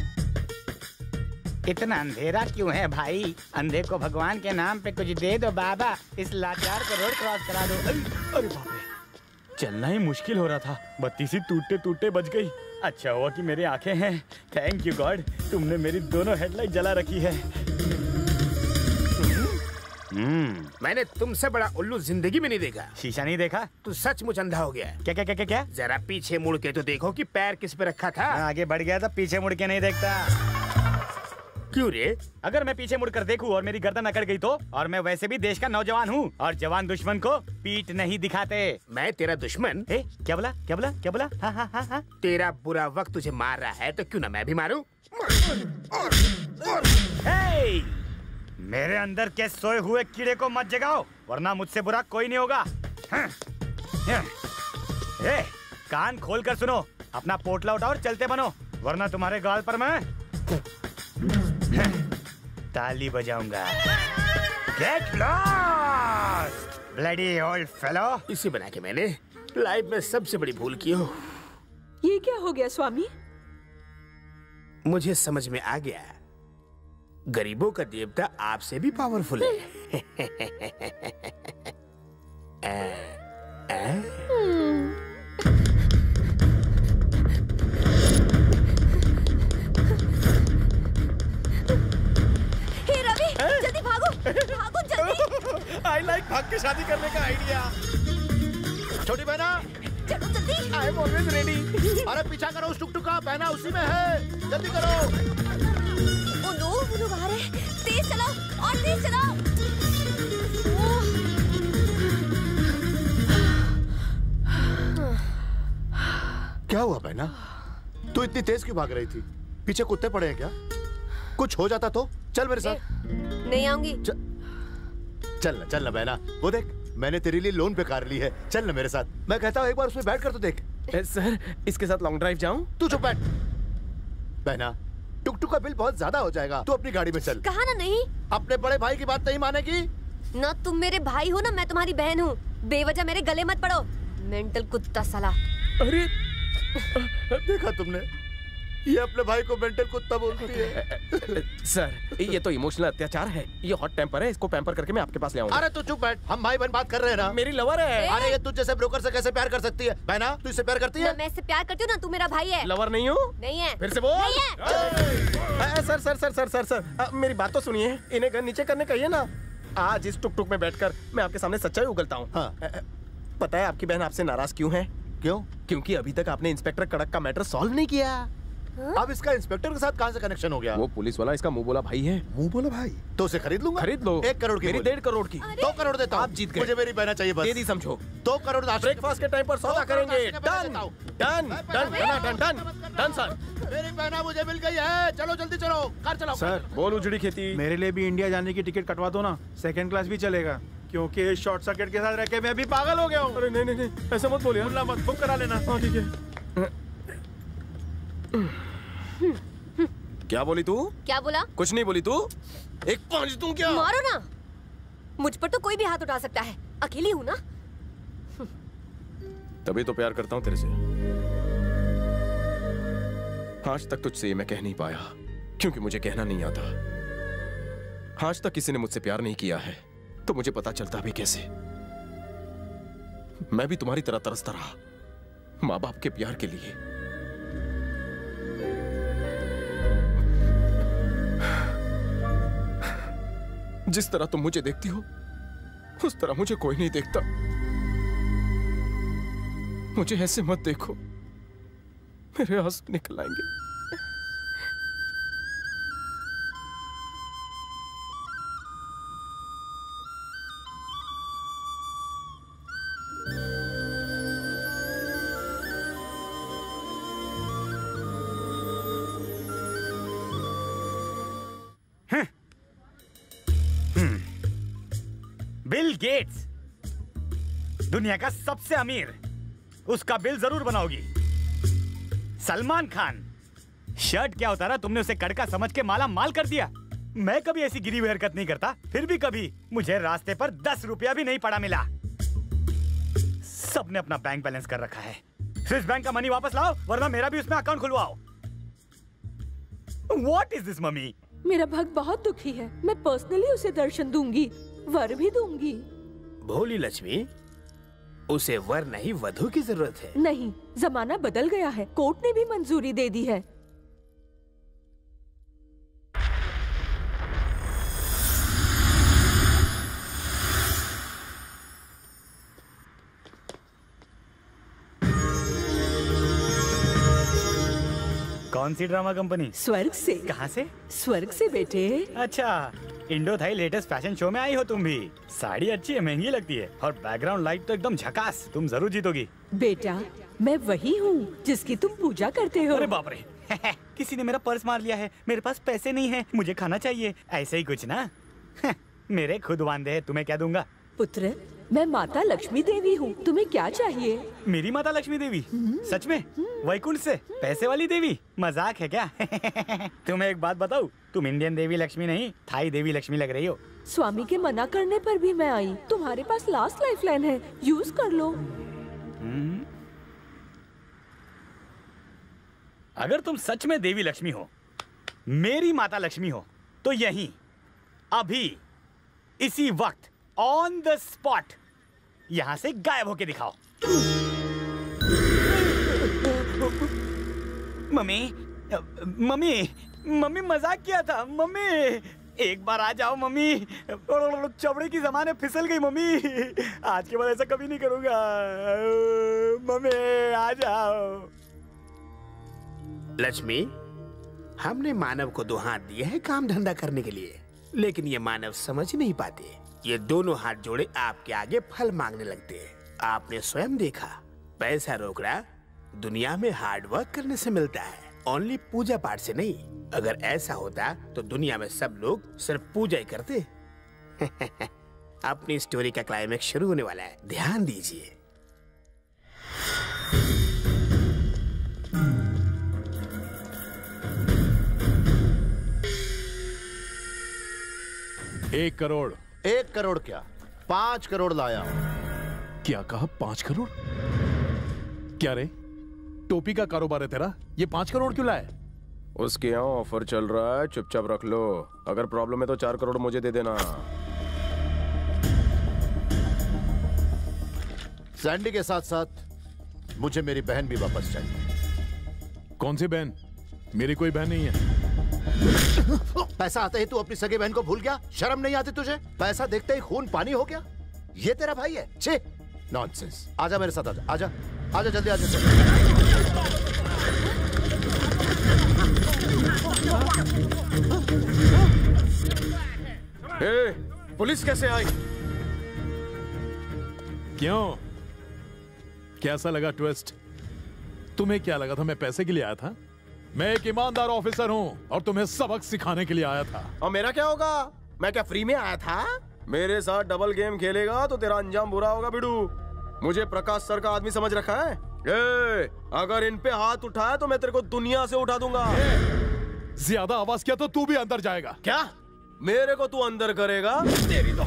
इतना अंधेरा क्यों है भाई? अंधे को भगवान के नाम पे कुछ दे दो बाबा, इस लाचार को रोड क्रॉस करा दो। अरे बाप रे, चलना ही मुश्किल हो रहा था, बत्ती सी टूटते टूटते बच गई। अच्छा हुआ कि मेरी आंखें हैं। थैंक यू गॉड, तुमने मेरी दोनों हेडलाइट जला रखी है। मैंने तुमसे बड़ा उल्लू जिंदगी में नहीं देखा। शीशा नहीं देखा? तू सचमुच अंधा हो गया। क्या क्या क्या क्या क्या? जरा पीछे मुड़ के तो देखो कि पैर किस पे रखा था। आगे बढ़ गया था, पीछे मुड़ के नहीं देखता। क्यों रे? अगर मैं पीछे मुड़कर देखूं और मेरी गर्दन अकड़ गई तो? और मैं वैसे भी देश का नौजवान हूँ और जवान दुश्मन को पीठ नहीं दिखाते। मैं तेरा दुश्मन? क्या बोला क्या बोला क्या बोला? हाँ हाँ हाँ हाँ। तेरा बुरा वक्त तुझे मार रहा है तो क्यों ना मैं भी मारूं? मेरे अंदर के सोए हुए कीड़े को मत जगाओ, वरना मुझसे बुरा कोई नहीं होगा। कान खोल कर सुनो, अपना पोटला उठाओ और चलते बनो, वरना तुम्हारे गाल पर मैं ताली बजाऊंगा। Get lost, bloody old fellow! इसी बना के मैंने लाइफ में सबसे बड़ी भूल की हो। ये क्या हो गया स्वामी? मुझे समझ में आ गया, गरीबों का देवता आपसे भी पावरफुल है। हे रवि, जल्दी भागो, भागो जल्दी। I like भाग के शादी करने का आइडिया। छोटी बहना, चलो जल्दी। I am always ready। अरे पीछा करो उस टुकटुक का, बहना उसी में है, जल्दी करो। ओ नो, वो लोग आ रहे हैं। तेज चलाओ और तेज चलाओ। क्या हुआ बहना? तू इतनी तेज क्यों भाग रही थी? पीछे कुत्ते पड़े हैं क्या? कुछ हो जाता तो? चल मेरे साथ। नहीं आऊंगी। चल ना बहना, वो देख मैंने तेरे लिए लोन पे कार ली है, चल ना मेरे साथ। मैं कहता हूँ एक बार उसमें बैठ कर तो देख। सर, इसके साथ लॉन्ग ड्राइव जाऊं? तू चुप बैठ। बहना, टुकटुक का बिल बहुत ज्यादा हो जाएगा, तू अपनी गाड़ी में चल। कहा ना नहीं। अपने बड़े भाई की बात नहीं मानेगी? ना तुम मेरे भाई हो ना मैं तुम्हारी बहन हूँ। बेवजह मेरे गले मत पड़ो, मेंटल कुत्ता साला। अरे देखा तुमने, ये अपने भाई को मेंटल कुत्ता बोलती है। सर ये तो इमोशनल अत्याचार है, ये हॉट टेम्पर है, इसको पैम्पर करके मैं आपके पास ले आऊंगा। अरे तू चुप बैठ, हम भाई बहन बात कर रहे हैं ना। मेरी लवर है। अरे ये तुझ जैसे ब्रोकर से कैसे प्यार कर सकती है? बहना तू इससे प्यार करती है? ना मैं इससे प्यार करती हूँ ना तू मेरा भाई है। लवर नहीं हूँ? नहीं है। फिर से बोल। नहीं है। Sir sir sir sir sir sir मेरी बात तो सुनिए, इन्हें घर नीचे करने कहिए ना। आज इस टुक टुक में बैठकर मैं आपके सामने सच्चाई उगलता हूँ। पता है आपकी बहन आपसे नाराज क्यों है? क्यों? क्योंकि अभी तक आपने इंस्पेक्टर कड़क का मैटर सॉल्व नहीं किया। अब इसका इंस्पेक्टर के साथ कहाँ से कनेक्शन हो गया? वो पुलिस वाला इसका मुंह बोला भाई है। मुंह बोला भाई? तो उसे खरीद लूंगा। खरीद लो। 1 करोड़ की मेरी 1.5 करोड़ की। 2 करोड़ देता हूँ। आप जीत गए। मुझे मेरी बहना चाहिए बस। दे दी समझो। 2 करोड़ ब्रेकफास्ट के टाइम पर सौदा करेंगे। Done done done done done done sir. मेरी बहना मुझे मिल गई है, चलो जल्दी चलो, कार चलाओ। सर बोल उजड़ी खेती, मेरे लिए भी इंडिया जाने की टिकट कटवा दो ना, 2nd क्लास भी चलेगा, क्योंकि शॉर्ट सर्किट के साथ रह के मैं अभी पागल हो गया हूँ। अरे नहीं नहीं नहीं ऐसा मत बोलिए। मुल्ला मत, बुक करा लेना। हाँ ठीक है। क्या बोली तू? क्या बोला? कुछ नहीं बोली तू। एक पंच दूं क्या? मारो ना, मुझ पर तो कोई भी हाथ उठा सकता है, अकेली हूँ ना। तभी तो प्यार करता हूँ तेरे से। आज तक तुझसे ये मैं कह नहीं पाया क्योंकि मुझे कहना नहीं आता। आज तक किसी ने मुझसे प्यार नहीं किया है तो मुझे पता चलता भी कैसे। मैं भी तुम्हारी तरह तरसता रहा माँ बाप के प्यार के लिए। जिस तरह तुम मुझे देखती हो उस तरह मुझे कोई नहीं देखता। मुझे ऐसे मत देखो, मेरे आंसू निकल आएंगे। बिल गेट्स, दुनिया का सबसे अमीर, उसका बिल जरूर बनाओगी। सलमान खान, शर्ट क्या होता रहा, तुमने उसे कड़का समझ के माला माल कर दिया। मैं कभी ऐसी गिरी हुई हरकत नहीं करता, फिर भी कभी मुझे रास्ते पर 10 रुपया भी नहीं पड़ा मिला। सबने अपना बैंक बैलेंस कर रखा है। स्विस बैंक का मनी वापस लाओ वरना मेरा भी उसमें अकाउंट खुलवाओ। What is this, mummy? मेरा भक्त बहुत दुखी है, मैं पर्सनली उसे दर्शन दूंगी, वर भी दूंगी। भोली लक्ष्मी, उसे वर नहीं वधू की जरूरत है। नहीं, जमाना बदल गया है, कोर्ट ने भी मंजूरी दे दी है। कौन सी ड्रामा कंपनी? स्वर्ग से। कहाँ से? स्वर्ग से बेटे। अच्छा, Indo Thai latest fashion show में आई हो तुम भी। साड़ी अच्छी है, महंगी लगती है, और बैकग्राउंड लाइट तो एकदम झकास। तुम जरूर जीतोगी। बेटा, मैं वही हूँ जिसकी तुम पूजा करते हो। अरे बाप रे, किसी ने मेरा पर्स मार लिया है, मेरे पास पैसे नहीं है, मुझे खाना चाहिए, ऐसे ही कुछ ना। मेरे खुद वांदे हैं, तुम्हें क्या दूंगा? पुत्र, मैं माता लक्ष्मी देवी हूँ, तुम्हें क्या चाहिए? मेरी माता लक्ष्मी देवी? सच में? वैकुंठ से? पैसे वाली देवी? मजाक है क्या? तुम्हें एक बात बताऊँ, तुम इंडियन देवी लक्ष्मी नहीं, थाई देवी लक्ष्मी लग रही हो। स्वामी के मना करने पर भी मैं आई। तुम्हारे पास लास्ट लाइफलाइन है, यूज कर लो। अगर तुम सच में देवी लक्ष्मी हो, मेरी माता लक्ष्मी हो, तो यहीं अभी इसी वक्त ऑन द स्पॉट यहां से गायब होके दिखाओ। मम्मी, मम्मी, मम्मी मजाक किया था मम्मी, एक बार आ जाओ मम्मी। चबड़े की ज़माने फिसल गई मम्मी, आज के बाद ऐसा कभी नहीं करूंगा। मम्मी आ जाओ। लक्ष्मी, हमने मानव को 2 हाथ दिए हैं काम धंधा करने के लिए, लेकिन ये मानव समझ नहीं पाते। ये दोनों हाथ जोड़े आपके आगे फल मांगने लगते हैं। आपने स्वयं देखा, पैसा रोकड़ा दुनिया में हार्ड वर्क करने से मिलता है, ओनली पूजा पाठ से नहीं। अगर ऐसा होता तो दुनिया में सब लोग सिर्फ पूजा ही करते। अपनी स्टोरी का क्लाइमेक्स शुरू होने वाला है, ध्यान दीजिए। एक करोड़। 1 करोड़ क्या, 5 करोड़ लाया। क्या कहा? 5 करोड़? क्या रे, टोपी का कारोबार है तेरा? ये 5 करोड़ क्यों लाया? उसके यहाँ ऑफर चल रहा है, चुपचाप रख लो। अगर प्रॉब्लम है तो 4 करोड़ मुझे दे देना। सैंडी के साथ साथ मुझे मेरी बहन भी वापस चाहिए। कौन सी बहन? मेरी कोई बहन नहीं है। पैसा आते ही तू अपनी सगे बहन को भूल गया? शर्म नहीं आती तुझे? पैसा देखते ही खून पानी हो गया? ये तेरा भाई है? छे नॉनसेंस। आजा मेरे साथ, आजा आजा आजा जल्दी आजा। पुलिस कैसे आई? क्यों, कैसा लगा ट्विस्ट? तुम्हें क्या लगा था मैं पैसे के लिए आया था? मैं एक ईमानदार ऑफिसर हूँ और तुम्हें सबक सिखाने के लिए आया था। और मेरा क्या होगा? मैं क्या फ्री में आया था? मेरे साथ डबल गेम खेलेगा तो तेरा अंजाम बुरा होगा बिडू। मुझे प्रकाश सर का आदमी समझ रखा है? अगर इन पे हाथ उठाया तो मैं तेरे को दुनिया से उठा दूंगा। ज्यादा आवाज किया तो तू भी अंदर जाएगा। क्या मेरे को तू अंदर करेगा? तेरी तो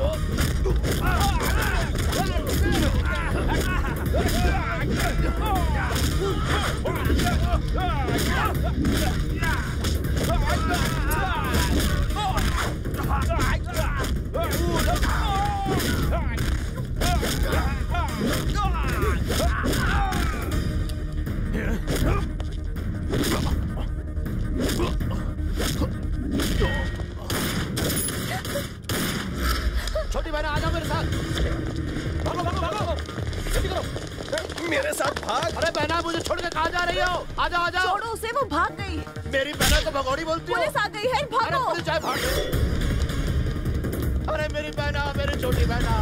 छोटी बहन आ जाओ मेरे साथ। भागो भागो भागो, जल्दी करो। मेरे साथ भाग। अरे बहना मुझे छोड़ के कहाँ जा रही हो? आ जाओ आ जाओ। छोड़ो उसे, वो भाग गई। मेरी बहना को भगोड़ी बोलती हो? पुलिस आ गई है, भागो। अरे पुलिस आए, भाग गई। अरे मेरी बहना, मेरी छोटी बहना।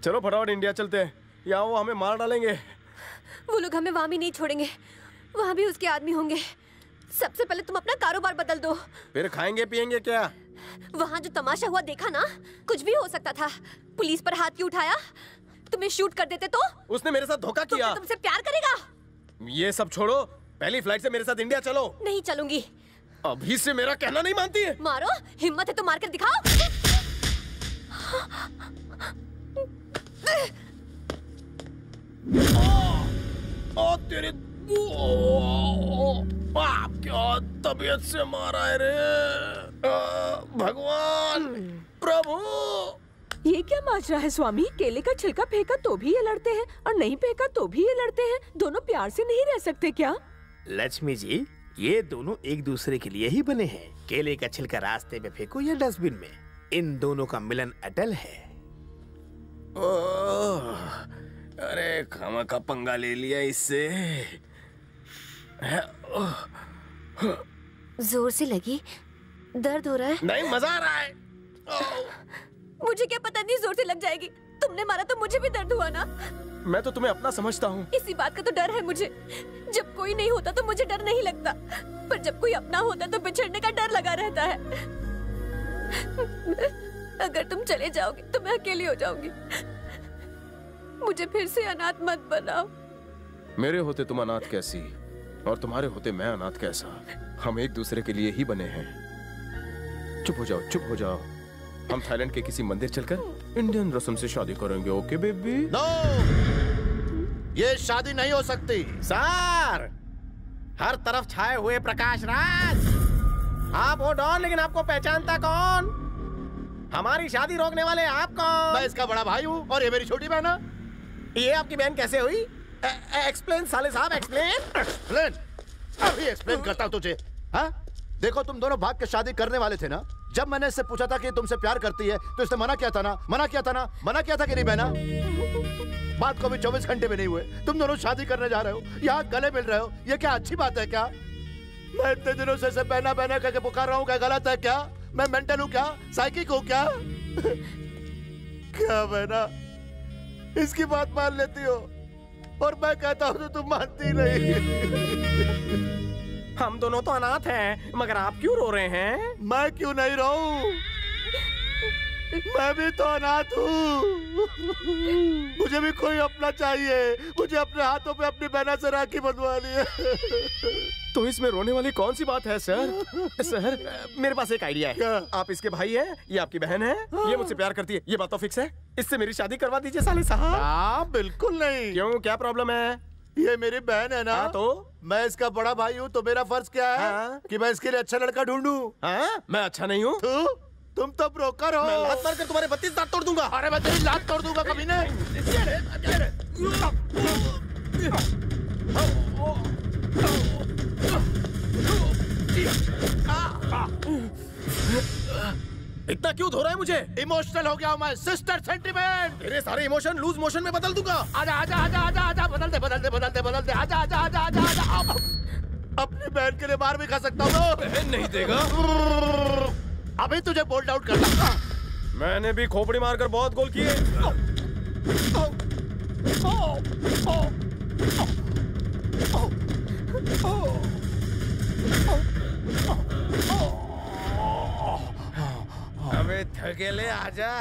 चलो फटाफट इंडिया चलते हैं, या वो हमें मार डालेंगे। वो लोग हमें वहाँ भी नहीं छोड़ेंगे, वहाँ भी उसके आदमी होंगे। सबसे पहले तुम अपना कारोबार बदल दो। फिर खाएंगे पिएंगे क्या? वहाँ जो तमाशा हुआ देखा ना, कुछ भी हो सकता था। पुलिस पर हाथ क्यों उठाया? तुम्हें शूट कर देते तो? उसने मेरे साथ धोखा किया। तुमसे प्यार करेगा? ये सब छोड़ो, पहली फ्लाइट से मेरे साथ इंडिया चलो। नहीं चलूंगी। अभी से मेरा कहना नहीं मानती है? मारो, हिम्मत है तो मार कर दिखाओ। तेरे बाप क्या तबीयत से मारा है रे। भगवान प्रभु। ये क्या माजरा है स्वामी? केले का छिलका फेंका तो भी ये लड़ते हैं और नहीं फेंका तो भी ये लड़ते हैं। दोनों प्यार से नहीं रह सकते क्या? लक्ष्मी जी, ये दोनों एक दूसरे के लिए ही बने हैं। केले का छिलका रास्ते में फेंको या डस्टबिन में, इन दोनों का मिलन अटल है। अरे खामा का पंगा ले लिया इससे। जोर से लगी, दर्द हो रहा है? नहीं, मजा आ रहा है। मुझे क्या पता नहीं जोर से लग जाएगी। तुमने मारा तो मुझे भी दर्द हुआ ना। मैं तो तुम्हें अपना समझता हूँ। इसी बात का तो डर है मुझे। जब कोई नहीं होता तो मुझे डर नहीं लगता, पर जब कोई अपना होता तो बिछड़ने का डर लगा रहता है। अगर तुम चले जाओगे तो मैं अकेली हो जाऊंगी। मुझे फिर से अनाथ मत बनाओ। मेरे होते तुम अनाथ कैसी, और तुम्हारे होते मैं अनाथ कैसा? हम एक दूसरे के लिए ही बने हैं। चुप हो जाओ, चुप हो जाओ। हम थाईलैंड के किसी मंदिर चलकर इंडियन रस्म से शादी करेंगे। Okay baby? नो, ये शादी नहीं हो सकती। सर, हर तरफ छाए हुए प्रकाश राज। आप वो डॉन, लेकिन आपको पहचानता कौन? हमारी शादी रोकने वाले आप कौन? मैं इसका बड़ा भाई हूँ और ये मेरी छोटी बहन है। ये आपकी बहन कैसे हुई? एक्सप्लेन साले साहब, एक्सप्लेन। एक्सप्लेन? अभी एक्सप्लेन करता हूँ तुझे। हाँ? देखो, तुम दोनों भाग के शादी करने वाले थे ना। जब मैंने इससे पूछा था कि तुमसे प्यार करती है तो इसने मना किया था ना, मना किया था ना, मना किया था कि नहीं बहना? बात को भी 24 घंटे में नहीं हुए तुम दोनों शादी करने जा रहे हो, यहाँ गले मिल रहे हो। ये क्या अच्छी बात है क्या? मैं इतने दिनों से बहना बहना करके पुकार रहा हूँ, क्या गलत है क्या? मैं मेंटल हूँ क्या? साइकिक हूँ क्या? क्या बहना, इसकी बात मान लेती हो और मैं कहता हूँ तो तुम मानती नहीं। हम दोनों तो अनाथ हैं, मगर आप क्यों रो रहे हैं? मैं क्यों नहीं रोऊं? मैं भी तो अनाथ हूँ। मुझे भी कोई अपना चाहिए। मुझे अपने हाथों पे अपनी बहना से राखी बंधवानी है। तो इसमें रोने वाली कौन सी बात है सर? सर मेरे पास एक आइडिया है। आप इसके भाई हैं, ये आपकी बहन है, ये मुझसे प्यार करती है, ये बात तो फिक्स है। इससे मेरी शादी करवा दीजिए साले साहब। हाँ बिल्कुल नहीं। क्यों, क्या प्रॉब्लम है? ये मेरी बहन है ना। तो मैं इसका बड़ा भाई हूँ, तो मेरा फर्ज क्या है कि मैं इसके लिए अच्छा लड़का ढूंढूं। मैं अच्छा नहीं हूँ? तुम तो ब्रोकर हो। मैं लात मारकर तुम्हारे 32 दांत तोड़ दूंगा। अरे मैं तेरी लात तोड़ दूंगा कभी नहीं। इतना क्यों धो रहा है मुझे? इमोशनल हो गया हूँ मैं। Sister sentiment. तेरे सारे इमोशन लूज मोशन में बदल दूंगा। आजा आजा आजा आजा आजा, बदल दे बदल दे बदल दे बदल दे। आजा आजा आजा आजा आजा। अपनी बहन के लिए मार भी खा सकता हूँ। बहन नहीं देगा। अभी तुझे बोल्ड आउट करना। मैंने भी खोपड़ी मारकर बहुत गोल किए। अबे थकेले आजा।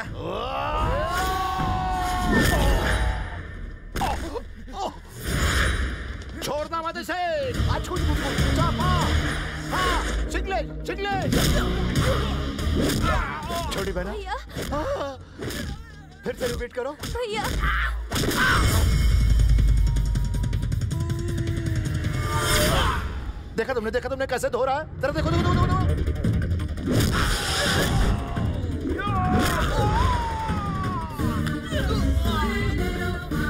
छोड़ना मत इसे। चिंगले चिंगले। छोटी बहना, फिर से रिपीट करो। भैया देखा तुमने कैसे धो रहा है? जरा देखो देखो देखो देखो।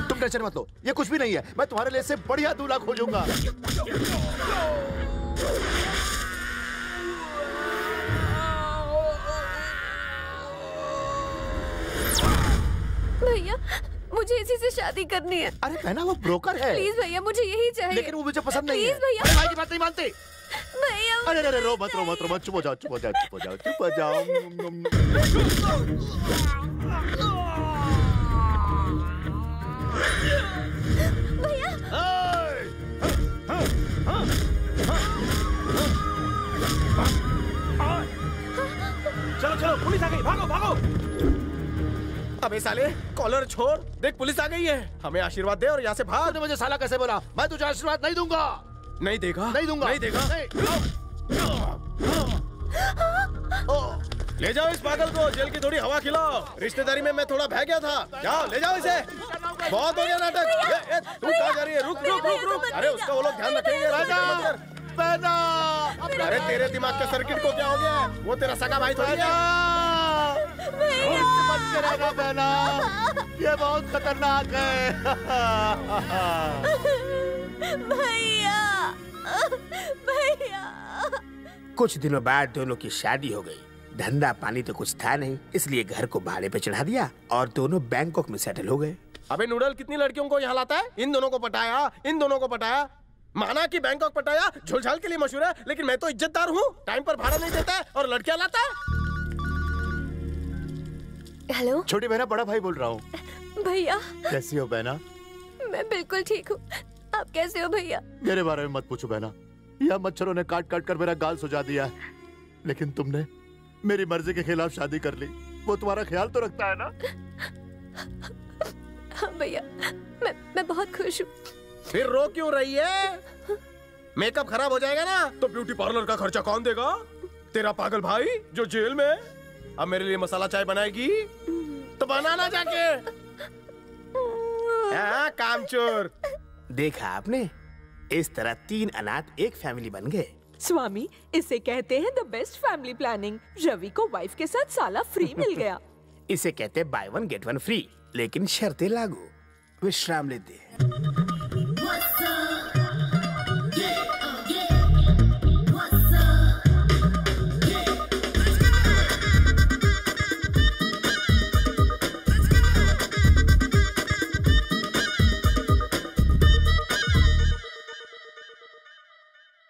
तुम टेंशन मत लो, ये कुछ भी नहीं है। मैं तुम्हारे लिए से बढ़िया दूल्हा खोजूंगा। भैया मुझे इसी से शादी करनी है। अरे बहना वो ब्रोकर है। प्लीज भैया मुझे यही चाहिए। लेकिन वो मुझे पसंद नहीं है। प्लीज भैया। अरे भाई की बात नहीं मानते। भैया अरे अरे रो मत रो मत रो मत। चुप हो जाओ चुप हो जाओ चुप हो जाओ चुप हो जाओ। भैया चलो चलो, पुलिस आ गई, भागो भागो। अबे साले कॉलर छोड़, देख पुलिस आ गई है। हमें आशीर्वाद दे और यहाँ से भाग। तूने मुझे साला कैसे बोला? मैं तुझे आशीर्वाद नहीं दूंगा। नहीं देगा? नहीं दूंगा। नहीं देगा? ले जाओ इस पागल को, जेल की थोड़ी हवा खिलाओ। रिश्तेदारी में मैं थोड़ा बह गया था। जाओ ले जाओ इसे। बहुत हो गया नाटक। तू कहाँ जा रही है? रुक रुक रुक रुक। अरे उसका वो लोग ध्यान रखेंगे। अरे तेरे दिमाग के सर्किट को क्या हो गया? वो तेरा सगा भाई थोड़ी है। मत करेगा बहना, ये बहुत खतरनाक है। भैया भैया। कुछ दिनों बाद दोनों की शादी हो गई। धंधा पानी तो कुछ था नहीं, इसलिए घर को भाड़े पे चढ़ा दिया और दोनों बैंकॉक में सेटल हो गए। अबे नूडल कितनी लड़कियों को यहाँ लाता है? इन दोनों को पटाया, इन दोनों को पटाया। माना कि बैंकॉक पटाया झुलझाल के लिए मशहूर है, लेकिन मैं तो इज्जतदार हूँ। टाइम पर भाड़ा नहीं देता है और लड़कियाँ लाता है। हेलो छोटी बहना, बड़ा भाई बोल रहा हूँ। भैया कैसी हो बहना? मैं बिल्कुल ठीक हूँ, आप कैसे हो भैया? मेरे बारे में मत पूछो बहना। यह मच्छरों ने काट काट कर मेरा गाल सुझा दिया, लेकिन तुमने मेरी मर्जी के खिलाफ शादी कर ली। वो तुम्हारा ख्याल तो रखता है ना? हाँ भैया, मैं बहुत खुश हूँ। फिर रो क्यों रही है? मेकअप खराब हो जाएगा ना तो ब्यूटी पार्लर का खर्चा कौन देगा? तेरा पागल भाई जो जेल में। अब मेरे लिए मसाला चाय बनाएगी तो बनाना जाके। हाँ कामचोर। देखा आपने, इस तरह 3 अनाथ एक फैमिली बन गए। स्वामी, इसे कहते हैं the best family planning. Ravi को वाइफ के साथ साला फ्री मिल गया। इसे कहते हैं बाय 1 गेट 1 फ्री, लेकिन शर्तें लागू। विश्राम लेते हैं।